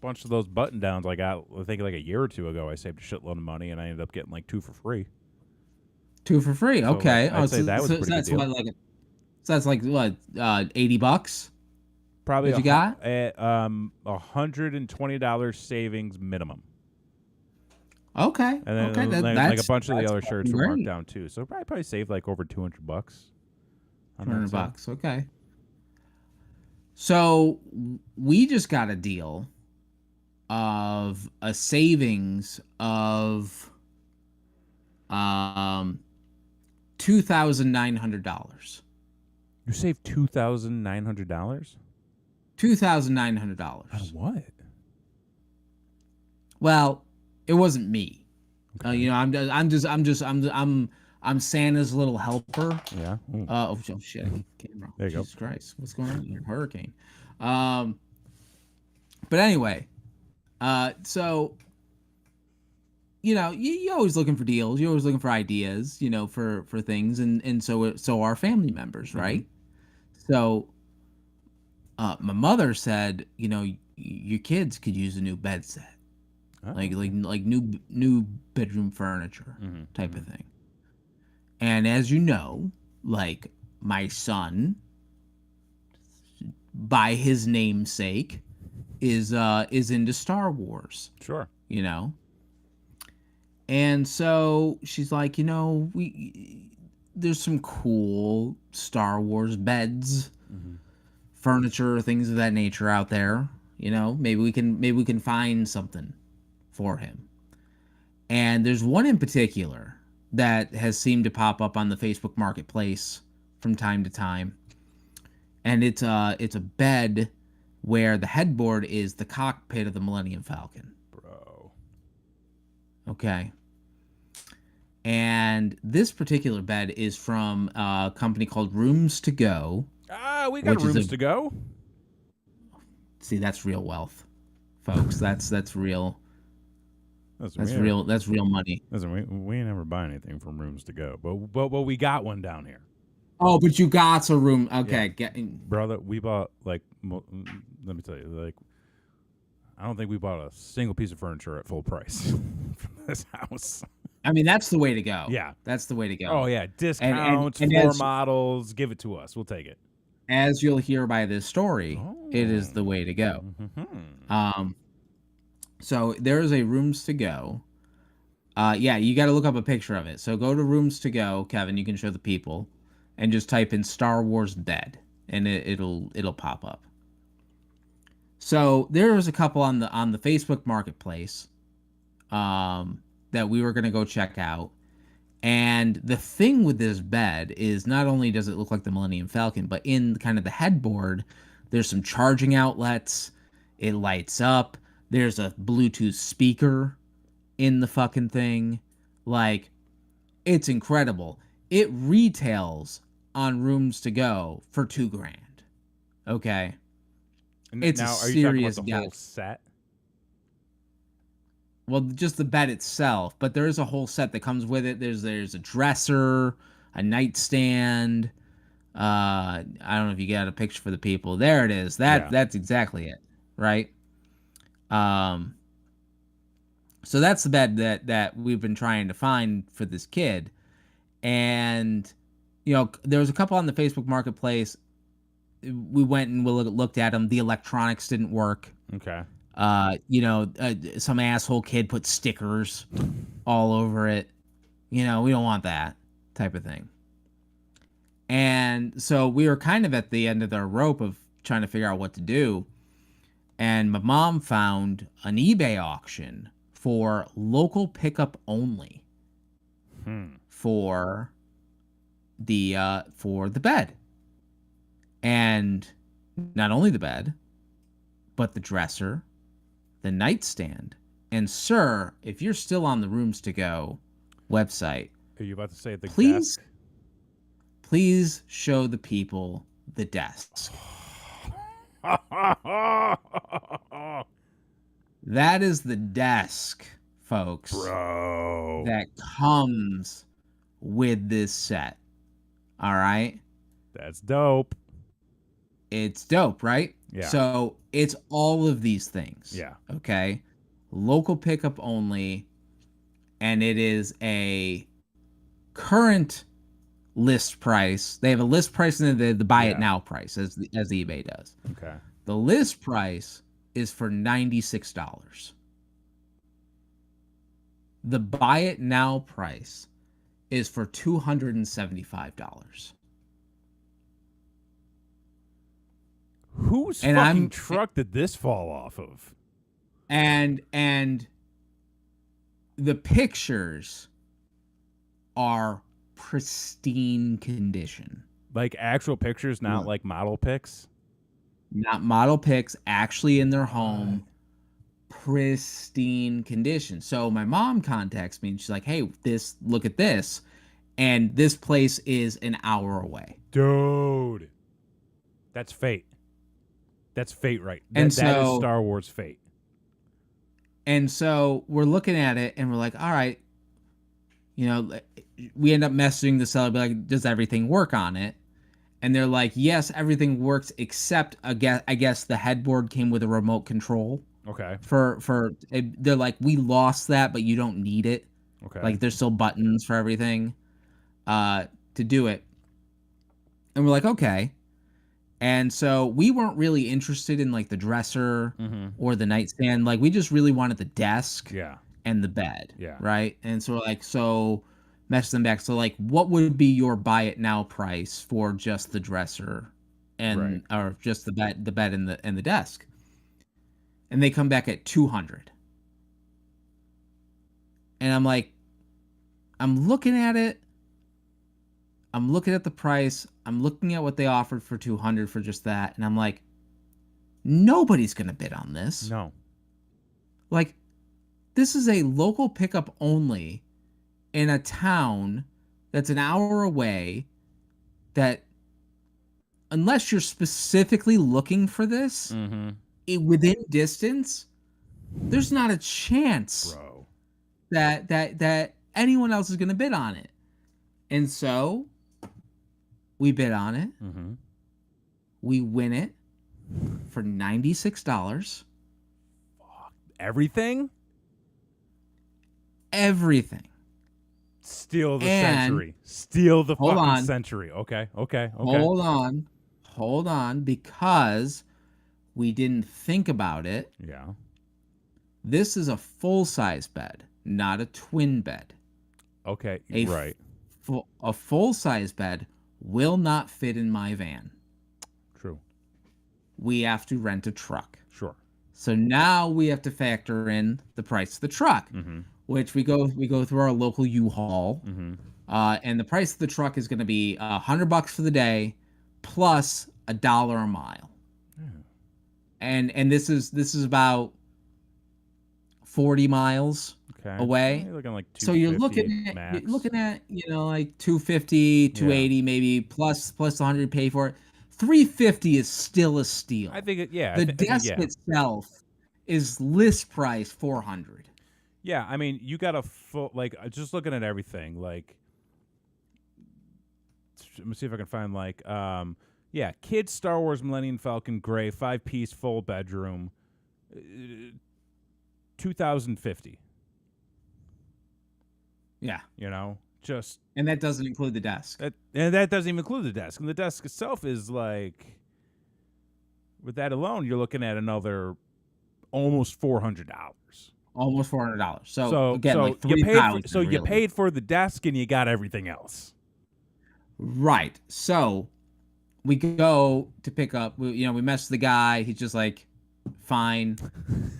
bunch of those button downs I got. I think like a year or two ago, I saved a shitload of money, and I ended up getting like 2 for free. 2 for free. So, Okay. I'd say that was a pretty good that's deal. what so that's like what $80? Probably What you got? $120 savings minimum. Okay. And then Okay. like a bunch of the that's other shirts were marked great. down too. So probably saved like over $200 on that sale. $200. Okay. So we just got a deal of a savings of $2,900. You saved $2,900? $2,900. On what? Well, it wasn't me. Okay. You know, I'm Santa's little helper. Yeah. Ooh. Oh shit! Camera. There you Jesus go. Christ, what's going on here? Hurricane. But anyway, so you know, you're always looking for deals. You're always looking for ideas. You know, for things, and so are family members, right? So, my mother said, you know, your kids could use a new bed set. Oh. like new bedroom furniture type of thing. And as you know, like my son, by his namesake, is into Star Wars, Sure. you know. And so she's like, you know, there's some cool Star Wars beds, furniture, things of that nature out there. You know, maybe we can find something for him. And there's one in particular that has seemed to pop up on the Facebook Marketplace from time to time. And it's a bed where the headboard is the cockpit of the Millennium Falcon. Bro. Okay. And this particular bed is from a company called Rooms to Go. Ah, we got rooms to go. See, that's real wealth, folks. That's real. That's real. That's real money. Listen, we ain't never buy anything from Rooms to Go, but we got one down here. Oh, but you got a room. Okay, Yeah. Brother, we bought like let me tell you, like I don't think we bought a single piece of furniture at full price from this house. I mean, that's the way to go. Yeah, that's the way to go. Oh yeah, discounts, and floor models, give it to us. We'll take it. As you'll hear by this story, it is the way to go. So there is a Rooms to Go. Yeah, you got to look up a picture of it. So go to Rooms to Go, Kevin. You can show the people. and just type in Star Wars bed, and it'll pop up. So there was a couple on the Facebook Marketplace that we were gonna go check out. And the thing with this bed is not only does it look like the Millennium Falcon, but in kind of the headboard, there's some charging outlets. It lights up. There's a Bluetooth speaker in the fucking thing. Like, it's incredible. It retails on Rooms to Go for $2,000. Okay. And It's now, a are you talking about serious the whole guy. set? Well, just the bed itself, but there is a whole set that comes with it. There's a dresser, a nightstand. I don't know if you got a picture for the people. There it is. Yeah. That's exactly it, right? Um, so that's the bed that we've been trying to find for this kid, and there was a couple on the Facebook Marketplace. We went and we looked at them. The electronics didn't work. Okay. Some asshole kid put stickers all over it. We don't want that type of thing. And so we were kind of at the end of the rope of trying to figure out what to do. And my mom found an eBay auction for local pickup only for the bed. And not only the bed, but the dresser, the nightstand. And sir, if you're still on the Rooms to Go website, Are you about to say the please desk? please show the people the desk. That is the desk, folks. Bro. That comes with this set. All right? That's dope. It's dope, right? Yeah. So it's all of these things. Yeah. Okay. Local pickup only. And it is a current list price. They have a list price and then the buy it now price as eBay does. Okay. The list price is for $96. The buy it now price is for $275. Whose fucking truck did this fall off of? And the pictures are pristine condition. Like actual pictures, not like model pics? Not model pics, actually in their home. Pristine condition. So my mom contacts me and she's like, hey, look at this. And this place is an hour away. Dude. That's fate. That's fate, right? That is Star Wars fate. And so we're looking at it and we're like, all right, we end up messaging the seller, be like, does everything work on it? And they're like, yes, everything works except I guess the headboard came with a remote control. Okay. They're like, we lost that, but you don't need it. Okay. Like there's still buttons for everything to do it. And we're like, okay. And so we weren't really interested in like the dresser or the nightstand. Like we just really wanted the desk and the bed. Yeah. Right. And so we're like, message them back. So like, what would be your buy it now price for just the dresser and or just the bed and the desk? And they come back at $200. And I'm like, I'm looking at it. I'm looking at the price. I'm looking at what they offered for $200 for just that. And I'm like, nobody's going to bid on this. No. Like, this is a local pickup only in a town that's an hour away that, unless you're specifically looking for this, within distance, there's not a chance that anyone else is going to bid on it. And so we bid on it. We win it for $96. Everything? Everything. Steal the century. Steal the fucking century. Okay. Hold on, because we didn't think about it. Yeah. This is a full-size bed, not a twin bed. Okay, right. A full-size bed will not fit in my van. True. We have to rent a truck. Sure. So now we have to factor in the price of the truck, which we go through our local U-Haul, and the price of the truck is going to be $100 for the day, plus $1 a mile. And this is about 40 miles away. You're looking like so you're max. looking at like 250, 280 maybe plus 100 you pay for it. 350 is still a steal. I think the desk itself is list price 400. Yeah, I mean, you got a full, like, just looking at everything, like, let me see if I can find, like, kids Star Wars Millennium Falcon gray 5-piece full bedroom, 2,050. Yeah, just, and that doesn't include the desk. And that doesn't even include the desk. And the desk itself is like, with that alone, you're looking at another almost $400. Almost $400. So again, like you paid for the desk and you got everything else. Right. So we go to pick up. We mess with the guy. He's just like, fine.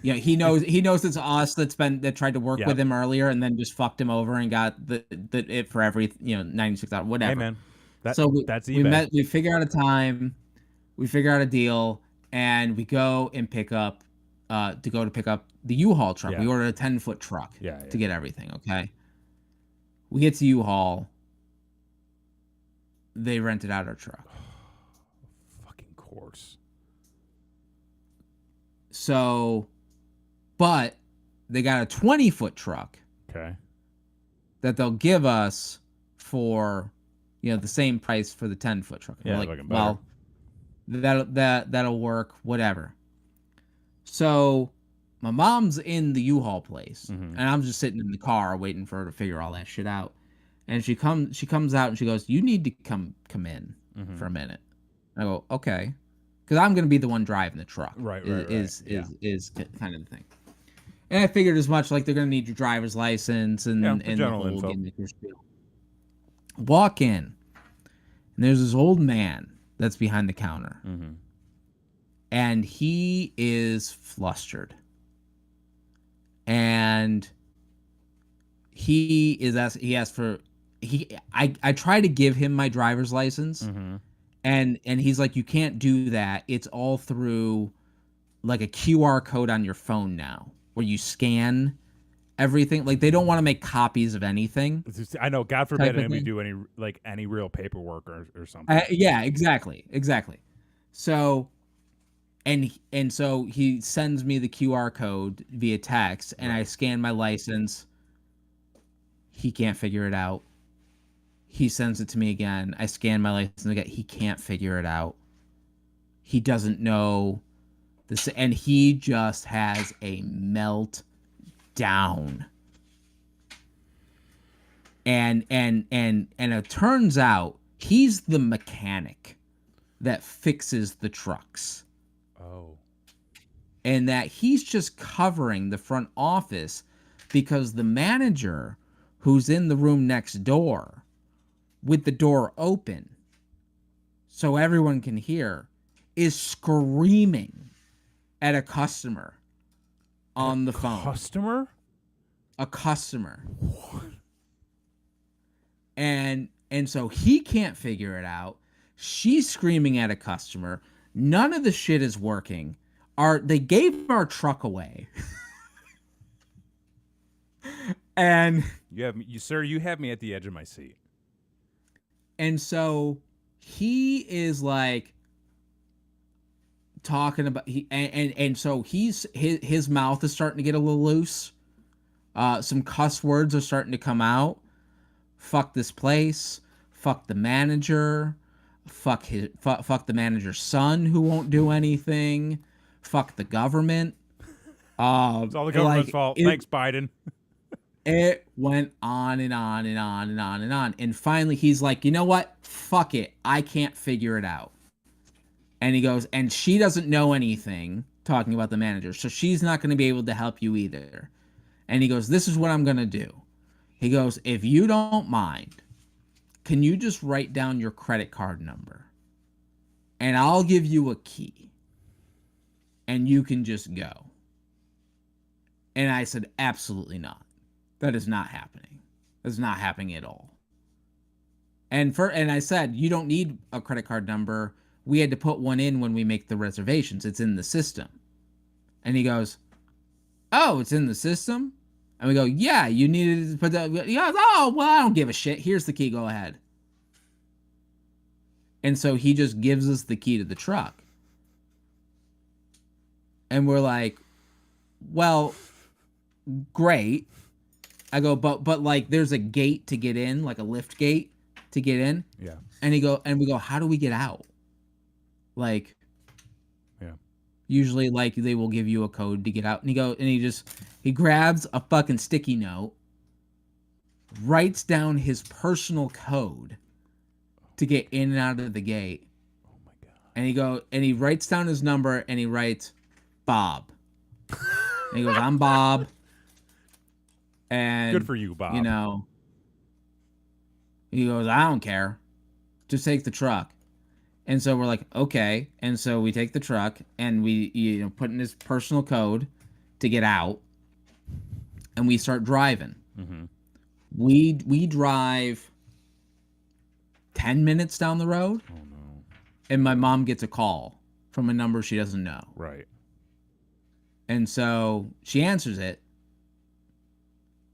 He knows it's us that tried to work with him earlier and then just fucked him over and got it for every $96, whatever. Hey man, that's eBay. We figure out a time, we figure out a deal, and we go and pick up the U-Haul truck. We ordered a 10-foot truck to get everything. Okay. We get to U-Haul. They rented out our truck. Fucking course. So, but they got a 20-foot truck. Okay. That they'll give us for, the same price for the 10-foot truck. Yeah, like, well, that'll work. Whatever. So, my mom's in the U-Haul place, and I'm just sitting in the car waiting for her to figure all that shit out. And she comes out and she goes, "You need to come in for a minute." I go, "Okay," because I'm gonna be the one driving the truck. Right. Is kind of the thing. And I figured as much. Like they're gonna need your driver's license and the whole info. Walk in, and there's this old man that's behind the counter, and he is flustered, and I try to give him my driver's license, and he's like, "You can't do that. It's all through like a QR code on your phone now, where you scan everything. Like they don't want to make copies of anything." I know. God forbid anybody do any real paperwork or something. Yeah, exactly. So, and so he sends me the QR code via text, and I scan my license. He can't figure it out. He sends it to me again. I scan my license again. He can't figure it out. He doesn't know this, and he just has a meltdown. And it turns out he's the mechanic that fixes the trucks. Oh. And that he's just covering the front office because the manager, who's in the room next door with the door open so everyone can hear, is screaming at a customer on the phone. A customer. What? And so he can't figure it out. She's screaming at a customer. None of the shit is working. They gave our truck away. And you have me, sir. You have me at the edge of my seat. And so he is like talking about so his mouth is starting to get a little loose. Some cuss words are starting to come out. Fuck this place. Fuck the manager. Fuck the manager's son who won't do anything. Fuck the government. It's all the government's fault. Thanks, Biden. It went on and on and on and on and on. And finally, he's like, "You know what? Fuck it. I can't figure it out." And he goes, and she doesn't know anything, talking about the manager, so she's not going to be able to help you either. And he goes, "This is what I'm going to do." He goes, "If you don't mind, can you just write down your credit card number? And I'll give you a key. And you can just go. And I said, absolutely not. That is not happening. That's not happening at all. And I said, you don't need a credit card number. We had to put one in when we make the reservations. It's in the system. And he goes, oh, it's in the system? And we go, yeah, you needed to put that. He goes, oh, well, I don't give a shit. Here's the key. Go ahead. And so he just gives us the key to the truck. And we're like, well, great. I go, but like there's a gate to get in, like a lift gate to get in. Yeah. And we go, how do we get out? Like, yeah. Usually like they will give you a code to get out. And he grabs a fucking sticky note, writes down his personal code to get in and out of the gate. Oh my God. And he writes down his number and he writes Bob. And he goes, I'm Bob. And good for you, Bob. You know, he goes, I don't care. Just take the truck. And so we're like, okay. And so we take the truck and we put in his personal code to get out. And we start driving. Mm-hmm. We drive 10 minutes down the road. Oh no. And my mom gets a call from a number she doesn't know. Right. And so she answers it.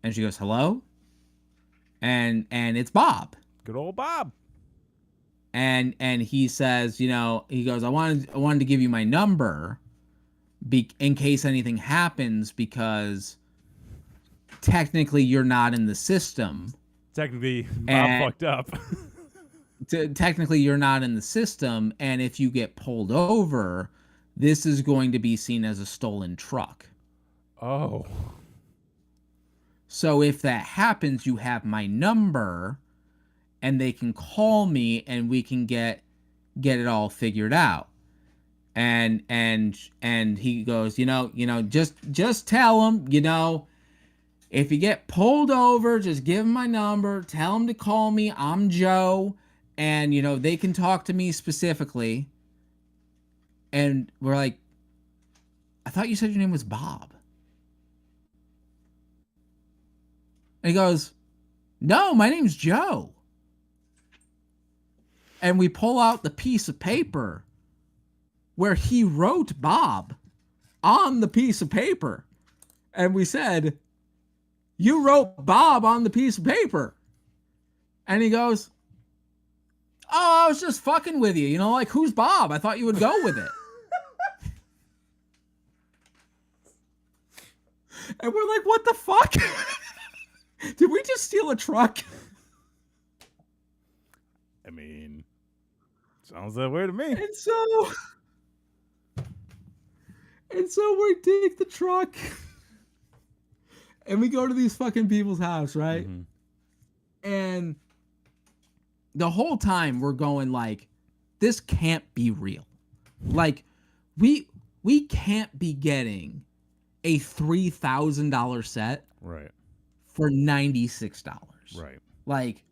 And she goes, hello? And it's Bob. Good old Bob. And he says, he goes, I wanted to give you my number in case anything happens, because technically you're not in the system. Technically, Bob fucked up. Technically you're not in the system, and if you get pulled over, this is going to be seen as a stolen truck. Oh. So if that happens, you have my number, and they can call me, and we can get it all figured out. And he goes, just tell them, if you get pulled over, just give them my number, tell them to call me. I'm Joe, and they can talk to me specifically. And we're like, I thought you said your name was Bob. And he goes, no, my name's Joe. And we pull out the piece of paper where he wrote Bob on the piece of paper. And we said, you wrote Bob on the piece of paper. And he goes, oh, I was just fucking with you. Like, who's Bob? I thought you would go with it. And we're like, what the fuck? Did we just steal a truck? I mean, sounds that way to me. And so we take the truck and we go to these fucking people's house, right? Mm-hmm. And the whole time we're going like, this can't be real. Like, we can't be getting a $3,000 set right for $96. Right. Like,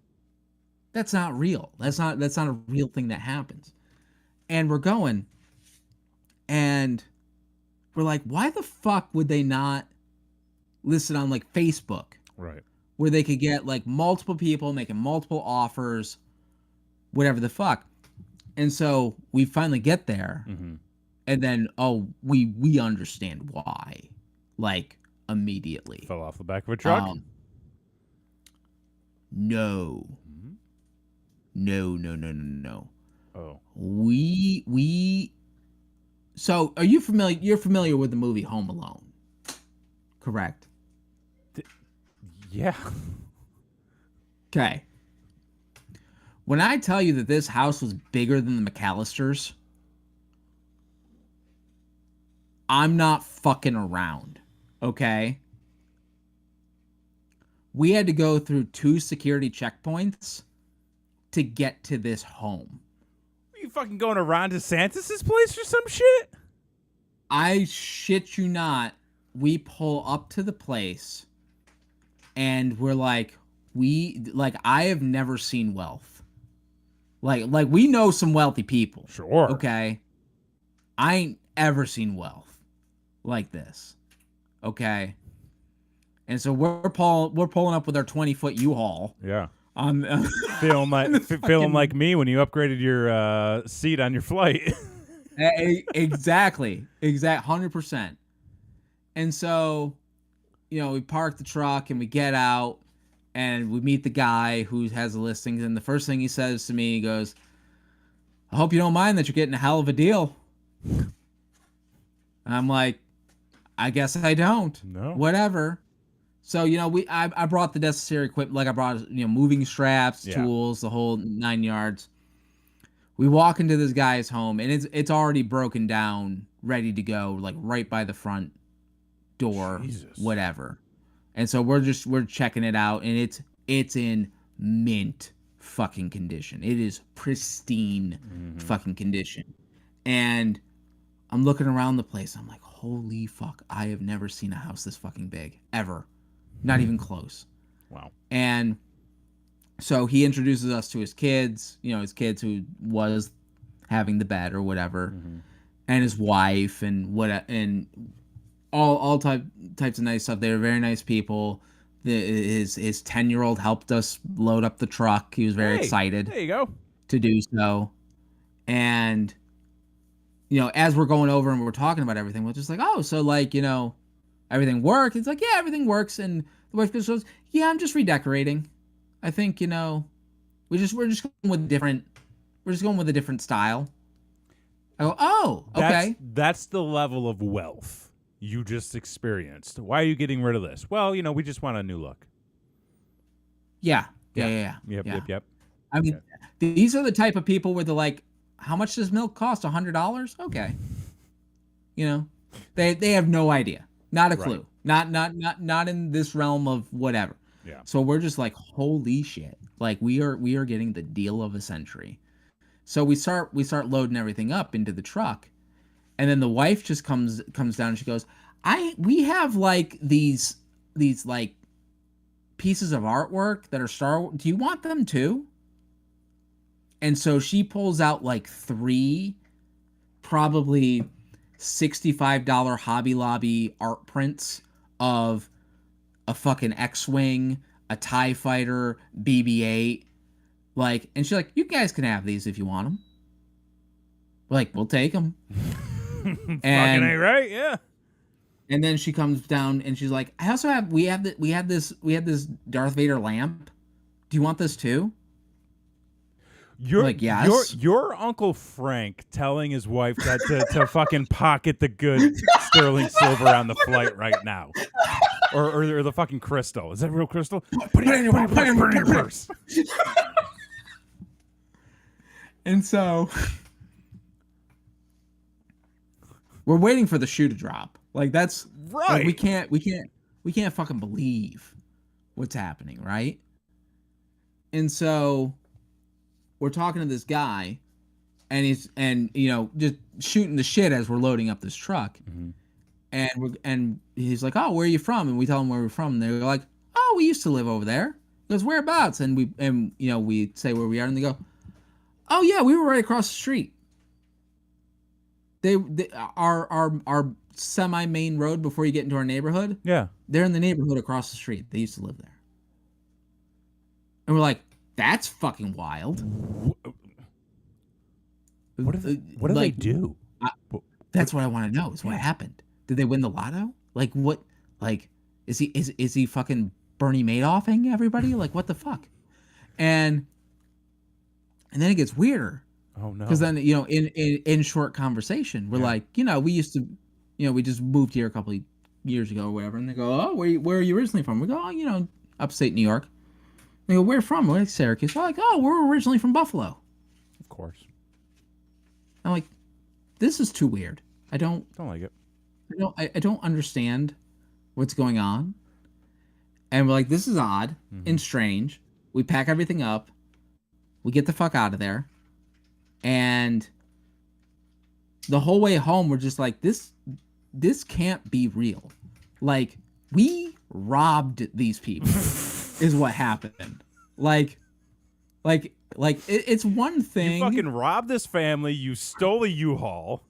that's not real. That's not a real thing that happens. And we're going, and we're like, why the fuck would they not list it on like Facebook? Right. Where they could get like multiple people making multiple offers, whatever the fuck. And so we finally get there, mm-hmm. and then we understand why, like, immediately. Fell off the back of a truck. No. Mm-hmm. No. Oh. So are you familiar? You're familiar with the movie Home Alone, correct? Yeah. Okay. When I tell you that this house was bigger than the McAllisters, I'm not fucking around, okay? We had to go through 2 security checkpoints to get to this home. Are you fucking going to Ron DeSantis' place or some shit? I shit you not. We pull up to the place, and we're like, I have never seen wealth. Like we know some wealthy people. Sure. Okay. I ain't ever seen wealth like this. Okay. And so we're pulling up with our 20-foot U-Haul. Yeah. On feeling like me when you upgraded your seat on your flight. Exactly. 100%. And so, we park the truck and we get out and we meet the guy who has the listings. And the first thing he says to me, he goes, "I hope you don't mind that you're getting a hell of a deal." And I'm like, "I guess I don't. No. Whatever." So, I brought the necessary equipment. Like I brought, moving straps, tools, the whole 9 yards. We walk into this guy's home and it's already broken down, ready to go, like right by the front door, Jesus. whatever. And so we're checking it out, and it's in mint fucking condition. It is pristine fucking condition. And I'm looking around the place. I'm like, holy fuck, I have never seen a house this fucking big ever. Not even close. Wow. And so he introduces us to his kids, his kids who was having the bed or whatever, and his wife and all types of nice stuff. They were very nice people. His 10-year-old helped us load up the truck. He was very excited. There you go. To do so. And as we're going over and we're talking about everything, we're just like, "Oh, so everything works?" It's like, "Yeah, everything works." And the wife goes, "Yeah, I'm just redecorating. I think, we're just going with a different style." I go, "Oh, okay." That's the level of wealth you just experienced. Why are you getting rid of this? Well, we just want a new look. Yeah. Yep. I mean, these are the type of people where they're like, "How much does milk cost? $100? Okay." They have no idea. Not a clue. Right. Not in this realm of whatever. Yeah. So we're just like, holy shit. Like we are getting the deal of a century. So we start loading everything up into the truck. And then the wife just comes down and she goes, "We have like these like pieces of artwork that are Star Wars. Do you want them too?" And so she pulls out like 3 probably $65 Hobby Lobby art prints of a fucking X-Wing, a TIE Fighter, BB-8. And she's like, "You guys can have these if you want them." We're like, "We'll take them." Fucking ain't right, yeah. And then she comes down and she's like, "I also have we had this Darth Vader lamp. Do you want this too?" You're like, "Yes." Your Uncle Frank telling his wife that to fucking pocket the good sterling silver on the flight right now. Or the fucking crystal. Is that real crystal? Put it in your purse. And so we're waiting for the shoe to drop. Like that's right. Like, we can't fucking believe what's happening, right? And so we're talking to this guy, and he's just shooting the shit as we're loading up this truck. And he's like, "Oh, where are you from?" And we tell him where we're from. And they're like, "Oh, we used to live over there." He goes, "Whereabouts?" And we say where we are, and they go, "Oh yeah, we were right across the street." Our semi-main road before you get into our neighborhood. Yeah, they're in the neighborhood across the street. They used to live there. And we're like, "That's fucking wild." What do they do? That's what I want to know. Is what happened. Did they win the lotto? Like what? Like is he fucking Bernie Madoffing everybody? Like what the fuck? And then it gets weirder. Oh no! Because then in short conversation, we're like, we used to, we just moved here a couple of years ago or whatever, and they go, "Oh, where are you originally from?" We go, "Oh, upstate New York." They go, "Where from?" We're like, "Syracuse." We're like, "Oh, we're originally from Buffalo." Of course. I'm like, this is too weird. I don't like it. I don't understand what's going on. And we're like, this is odd and strange. We pack everything up. We get the fuck out of there. And the whole way home, we're just like, this can't be real. Like, we robbed these people. is what happened. It's one You thing. fucking robbed this family. You stole a U-Haul.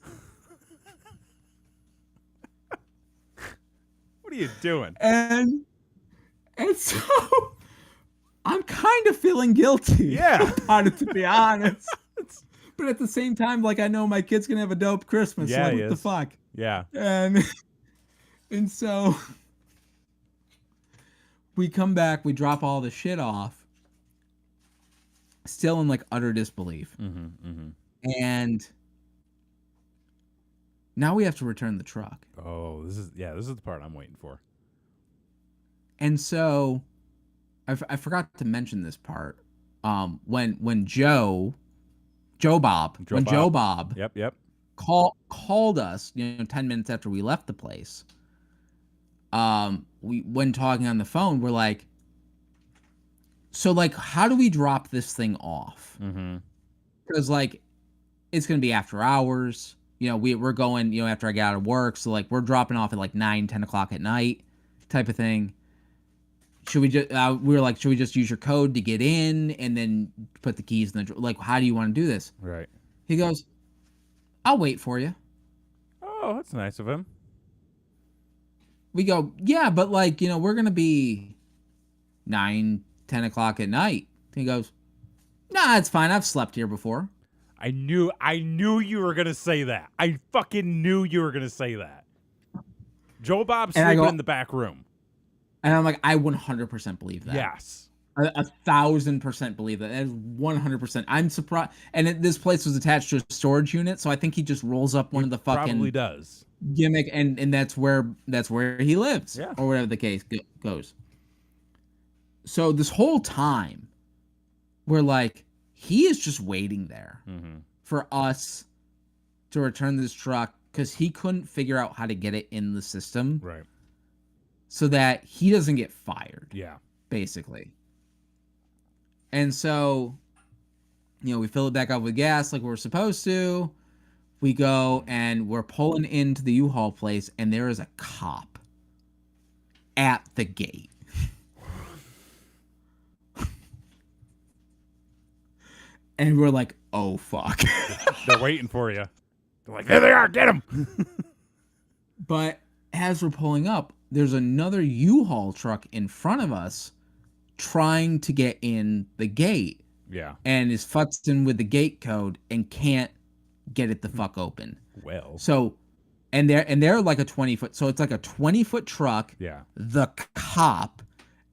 What are you doing? And so I'm kind of feeling guilty Yeah. about it, to be honest. But at the same time, like, I know my kid's gonna have a dope Christmas. Yeah, Like, he what the is. fuck? Yeah. And so we come back, we drop all the shit off, still in like utter disbelief. And now we have to return the truck. Oh, this is the part I'm waiting for. And so I forgot to mention this part. When Joe Bob Yep. called us, 10 minutes after we left the place. When talking on the phone, we're like, so like, how do we drop this thing off? Because like, it's gonna be after hours. We're going, after I get out of work, so like, we're dropping off at like 9-10 o'clock at night, type of thing. Should we just? We were like, should we just use your code to get in and then put the keys in the like? How do you want to do this? Right. He goes, I'll wait for you. Oh, that's nice of him. We go, yeah, but like, we're gonna be 9-10 o'clock at night. He goes, nah, it's fine. I've slept here before. I knew you were gonna say that. I fucking knew you were gonna say that. Joe Bob's sleeping in the back room. And I'm like, I 100% believe that. Yes. 1,000% believe that. That is 100%. I'm surprised. And this place was attached to a storage unit, so I think he just rolls up one of the fucking probably does gimmick, and that's where he lives, yeah, or whatever the case goes. So this whole time, we're like, he is just waiting there for us to return this truck because he couldn't figure out how to get it in the system, right? So that he doesn't get fired. Yeah, basically. And so, we fill it back up with gas like we're supposed to. We go and we're pulling into the U-Haul place, and there is a cop at the gate. And we're like, oh, fuck. They're waiting for you. They're like, there they are, get them. But as we're pulling up, there's another U-Haul truck in front of us trying to get in the gate. Yeah. And is futzing with the gate code and can't get it the fuck open. Well. So, and they're like a 20-foot. So it's like a 20-foot truck. Yeah. The cop,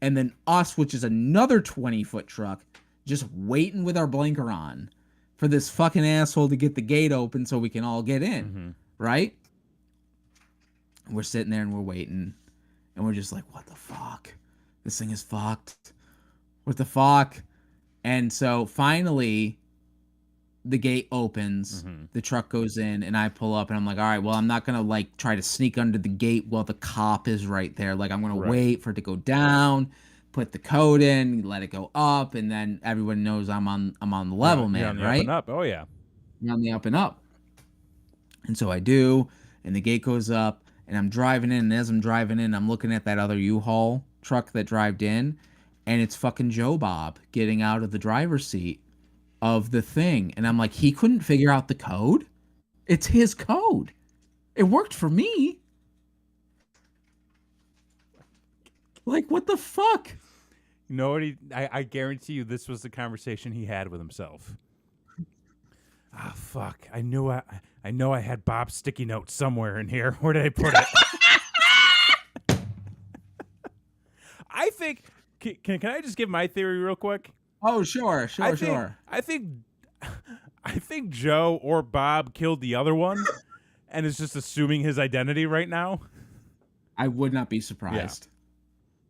and then us, which is another 20-foot truck, just waiting with our blinker on for this fucking asshole to get the gate open so we can all get in. Right? We're sitting there and we're waiting. And we're just like, what the fuck? This thing is fucked. What the fuck? And so finally, the gate opens, the truck goes in, and I pull up, and I'm like, all right, well, I'm not going to, like, try to sneak under the gate while the cop is right there. Like, I'm going to wait for it to go down, put the code in, let it go up, and then everyone knows I'm on the level, man, you're on the right? up and up. Oh, yeah. You're on the up and up. And so I do, and the gate goes up, and I'm driving in, and as I'm driving in, I'm looking at that other U-Haul truck that drove in, and it's fucking Joe Bob getting out of the driver's seat of the thing. And I'm like, he couldn't figure out the code? It's his code. It worked for me. Like, what the fuck? You know what? I guarantee you this was the conversation he had with himself. Ah, fuck. I know I had Bob's sticky note somewhere in here. Where did I put it? I think... Can I just give my theory real quick? Oh, sure. I think Joe or Bob killed the other one and is just assuming his identity right now. I would not be surprised.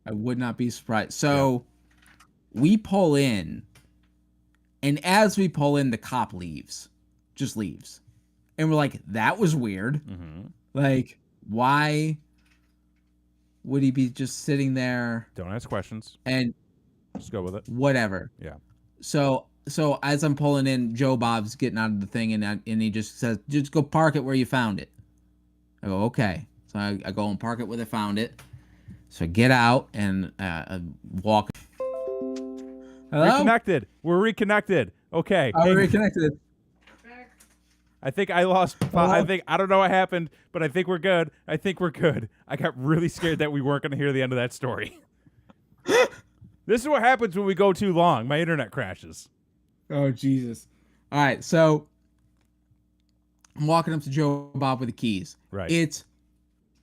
Yeah. I would not be surprised. So we pull in, and as we pull in, the cop leaves. Just leaves. And we're like, that was weird. Like, why would he be just sitting there? Don't ask questions. And just go with it. Whatever. Yeah. So as I'm pulling in, Joe Bob's getting out of the thing, and he just says, just go park it where you found it. I go, okay. So I go and park it where I found it. So I get out and I walk. Hello? Reconnected. We're reconnected. Okay. Are we reconnected? I think I lost. I don't know what happened, but I think we're good. I got really scared that we weren't going to hear the end of that story. This is what happens when we go too long. My internet crashes. Oh, Jesus. All right, so I'm walking up to Joe Bob with the keys. Right. It's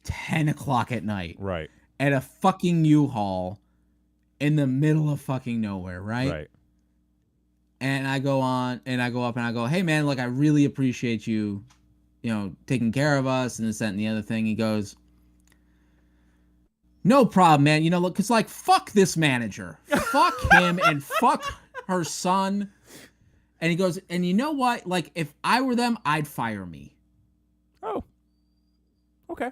10 o'clock at night. Right. At a fucking U-Haul in the middle of fucking nowhere, right? Right. And I go up and I go, hey, man, look, I really appreciate you, taking care of us and this, that, and the other thing. He goes, no problem, man. Look, because, like, fuck this manager. Fuck him and fuck her son. And he goes, and you know what? Like, if I were them, I'd fire me. Oh. Okay.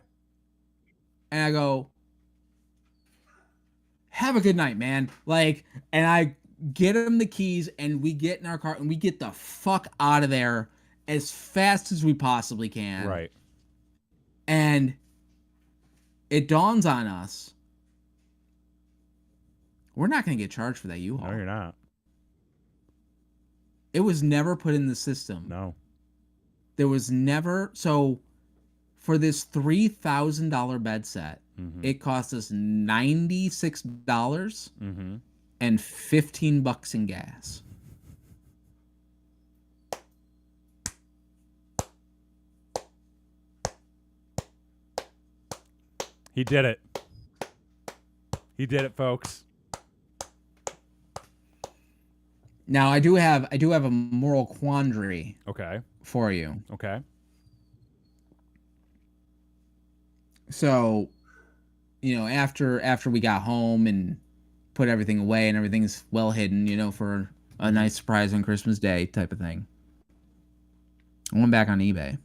And I go, have a good night, man. Like, and I get him the keys and we get in our car and we get the fuck out of there as fast as we possibly can. Right. And it dawns on us, we're not going to get charged for that U-Haul. No, you're not. It was never put in the system. No. There was never. So for this $3,000 bed set, it cost us $96 and $15 in gas. He did it. He did it, folks. Now I do have a moral quandary. Okay. For you. Okay. So, after we got home and put everything away and everything's well hidden, for a nice surprise on Christmas Day type of thing, I went back on eBay.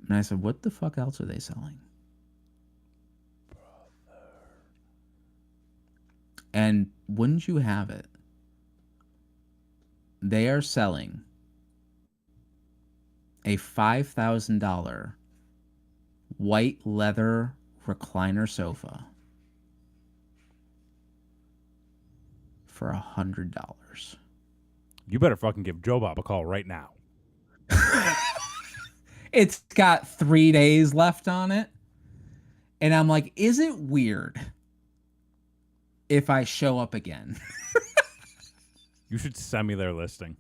And I said, what the fuck else are they selling? And wouldn't you have it, they are selling a $5,000 white leather recliner sofa for $100. You better fucking give Joe Bob a call right now. It's got 3 days left on it. And I'm like, is it weird if I show up again? You should send me their listing.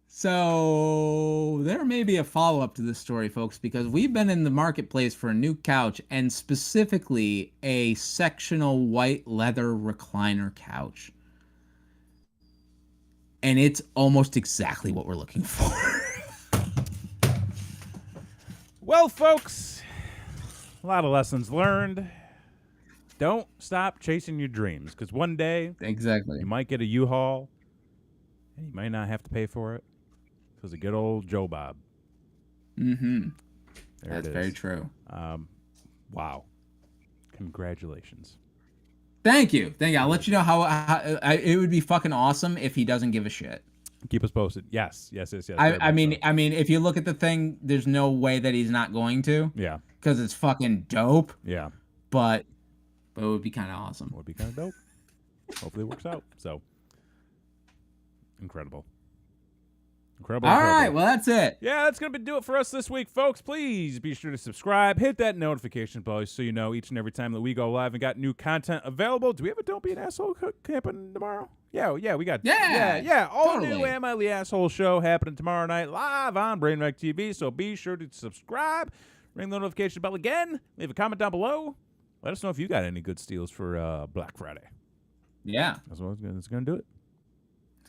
So there may be a follow-up to this story, folks, because we've been in the marketplace for a new couch, and specifically a sectional white leather recliner couch. And it's almost exactly what we're looking for. Well, folks, a lot of lessons learned. Don't stop chasing your dreams, because one day exactly you might get a U-Haul, and you might not have to pay for it. Because a good old Joe Bob. Mm-hmm. There That's very true. Wow. Congratulations. Thank you. I'll let you know how it would be fucking awesome if he doesn't give a shit. Keep us posted. Yes. I mean, if you look at the thing, there's no way that he's not going to. Yeah. Because it's fucking dope. Yeah. But it would be kind of awesome. It would be kind of dope. Hopefully it works out. So, incredible. All right, well, that's it. Yeah, that's going to do it for us this week, folks. Please be sure to subscribe. Hit that notification bell so you know each and every time that we go live and got new content available. Do we have a Don't Be an Asshole happening tomorrow? Yeah, we got... Yeah. All totally. new Am I the Asshole show happening tomorrow night live on Brainwreck TV, so be sure to subscribe. Ring the notification bell again. Leave a comment down below. Let us know if you got any good steals for Black Friday. Yeah. That's what it's going to do it.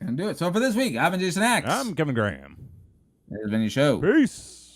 Gonna do it. So for this week, I've been Jason X. I'm Kevin Graham. This has been your show. Peace.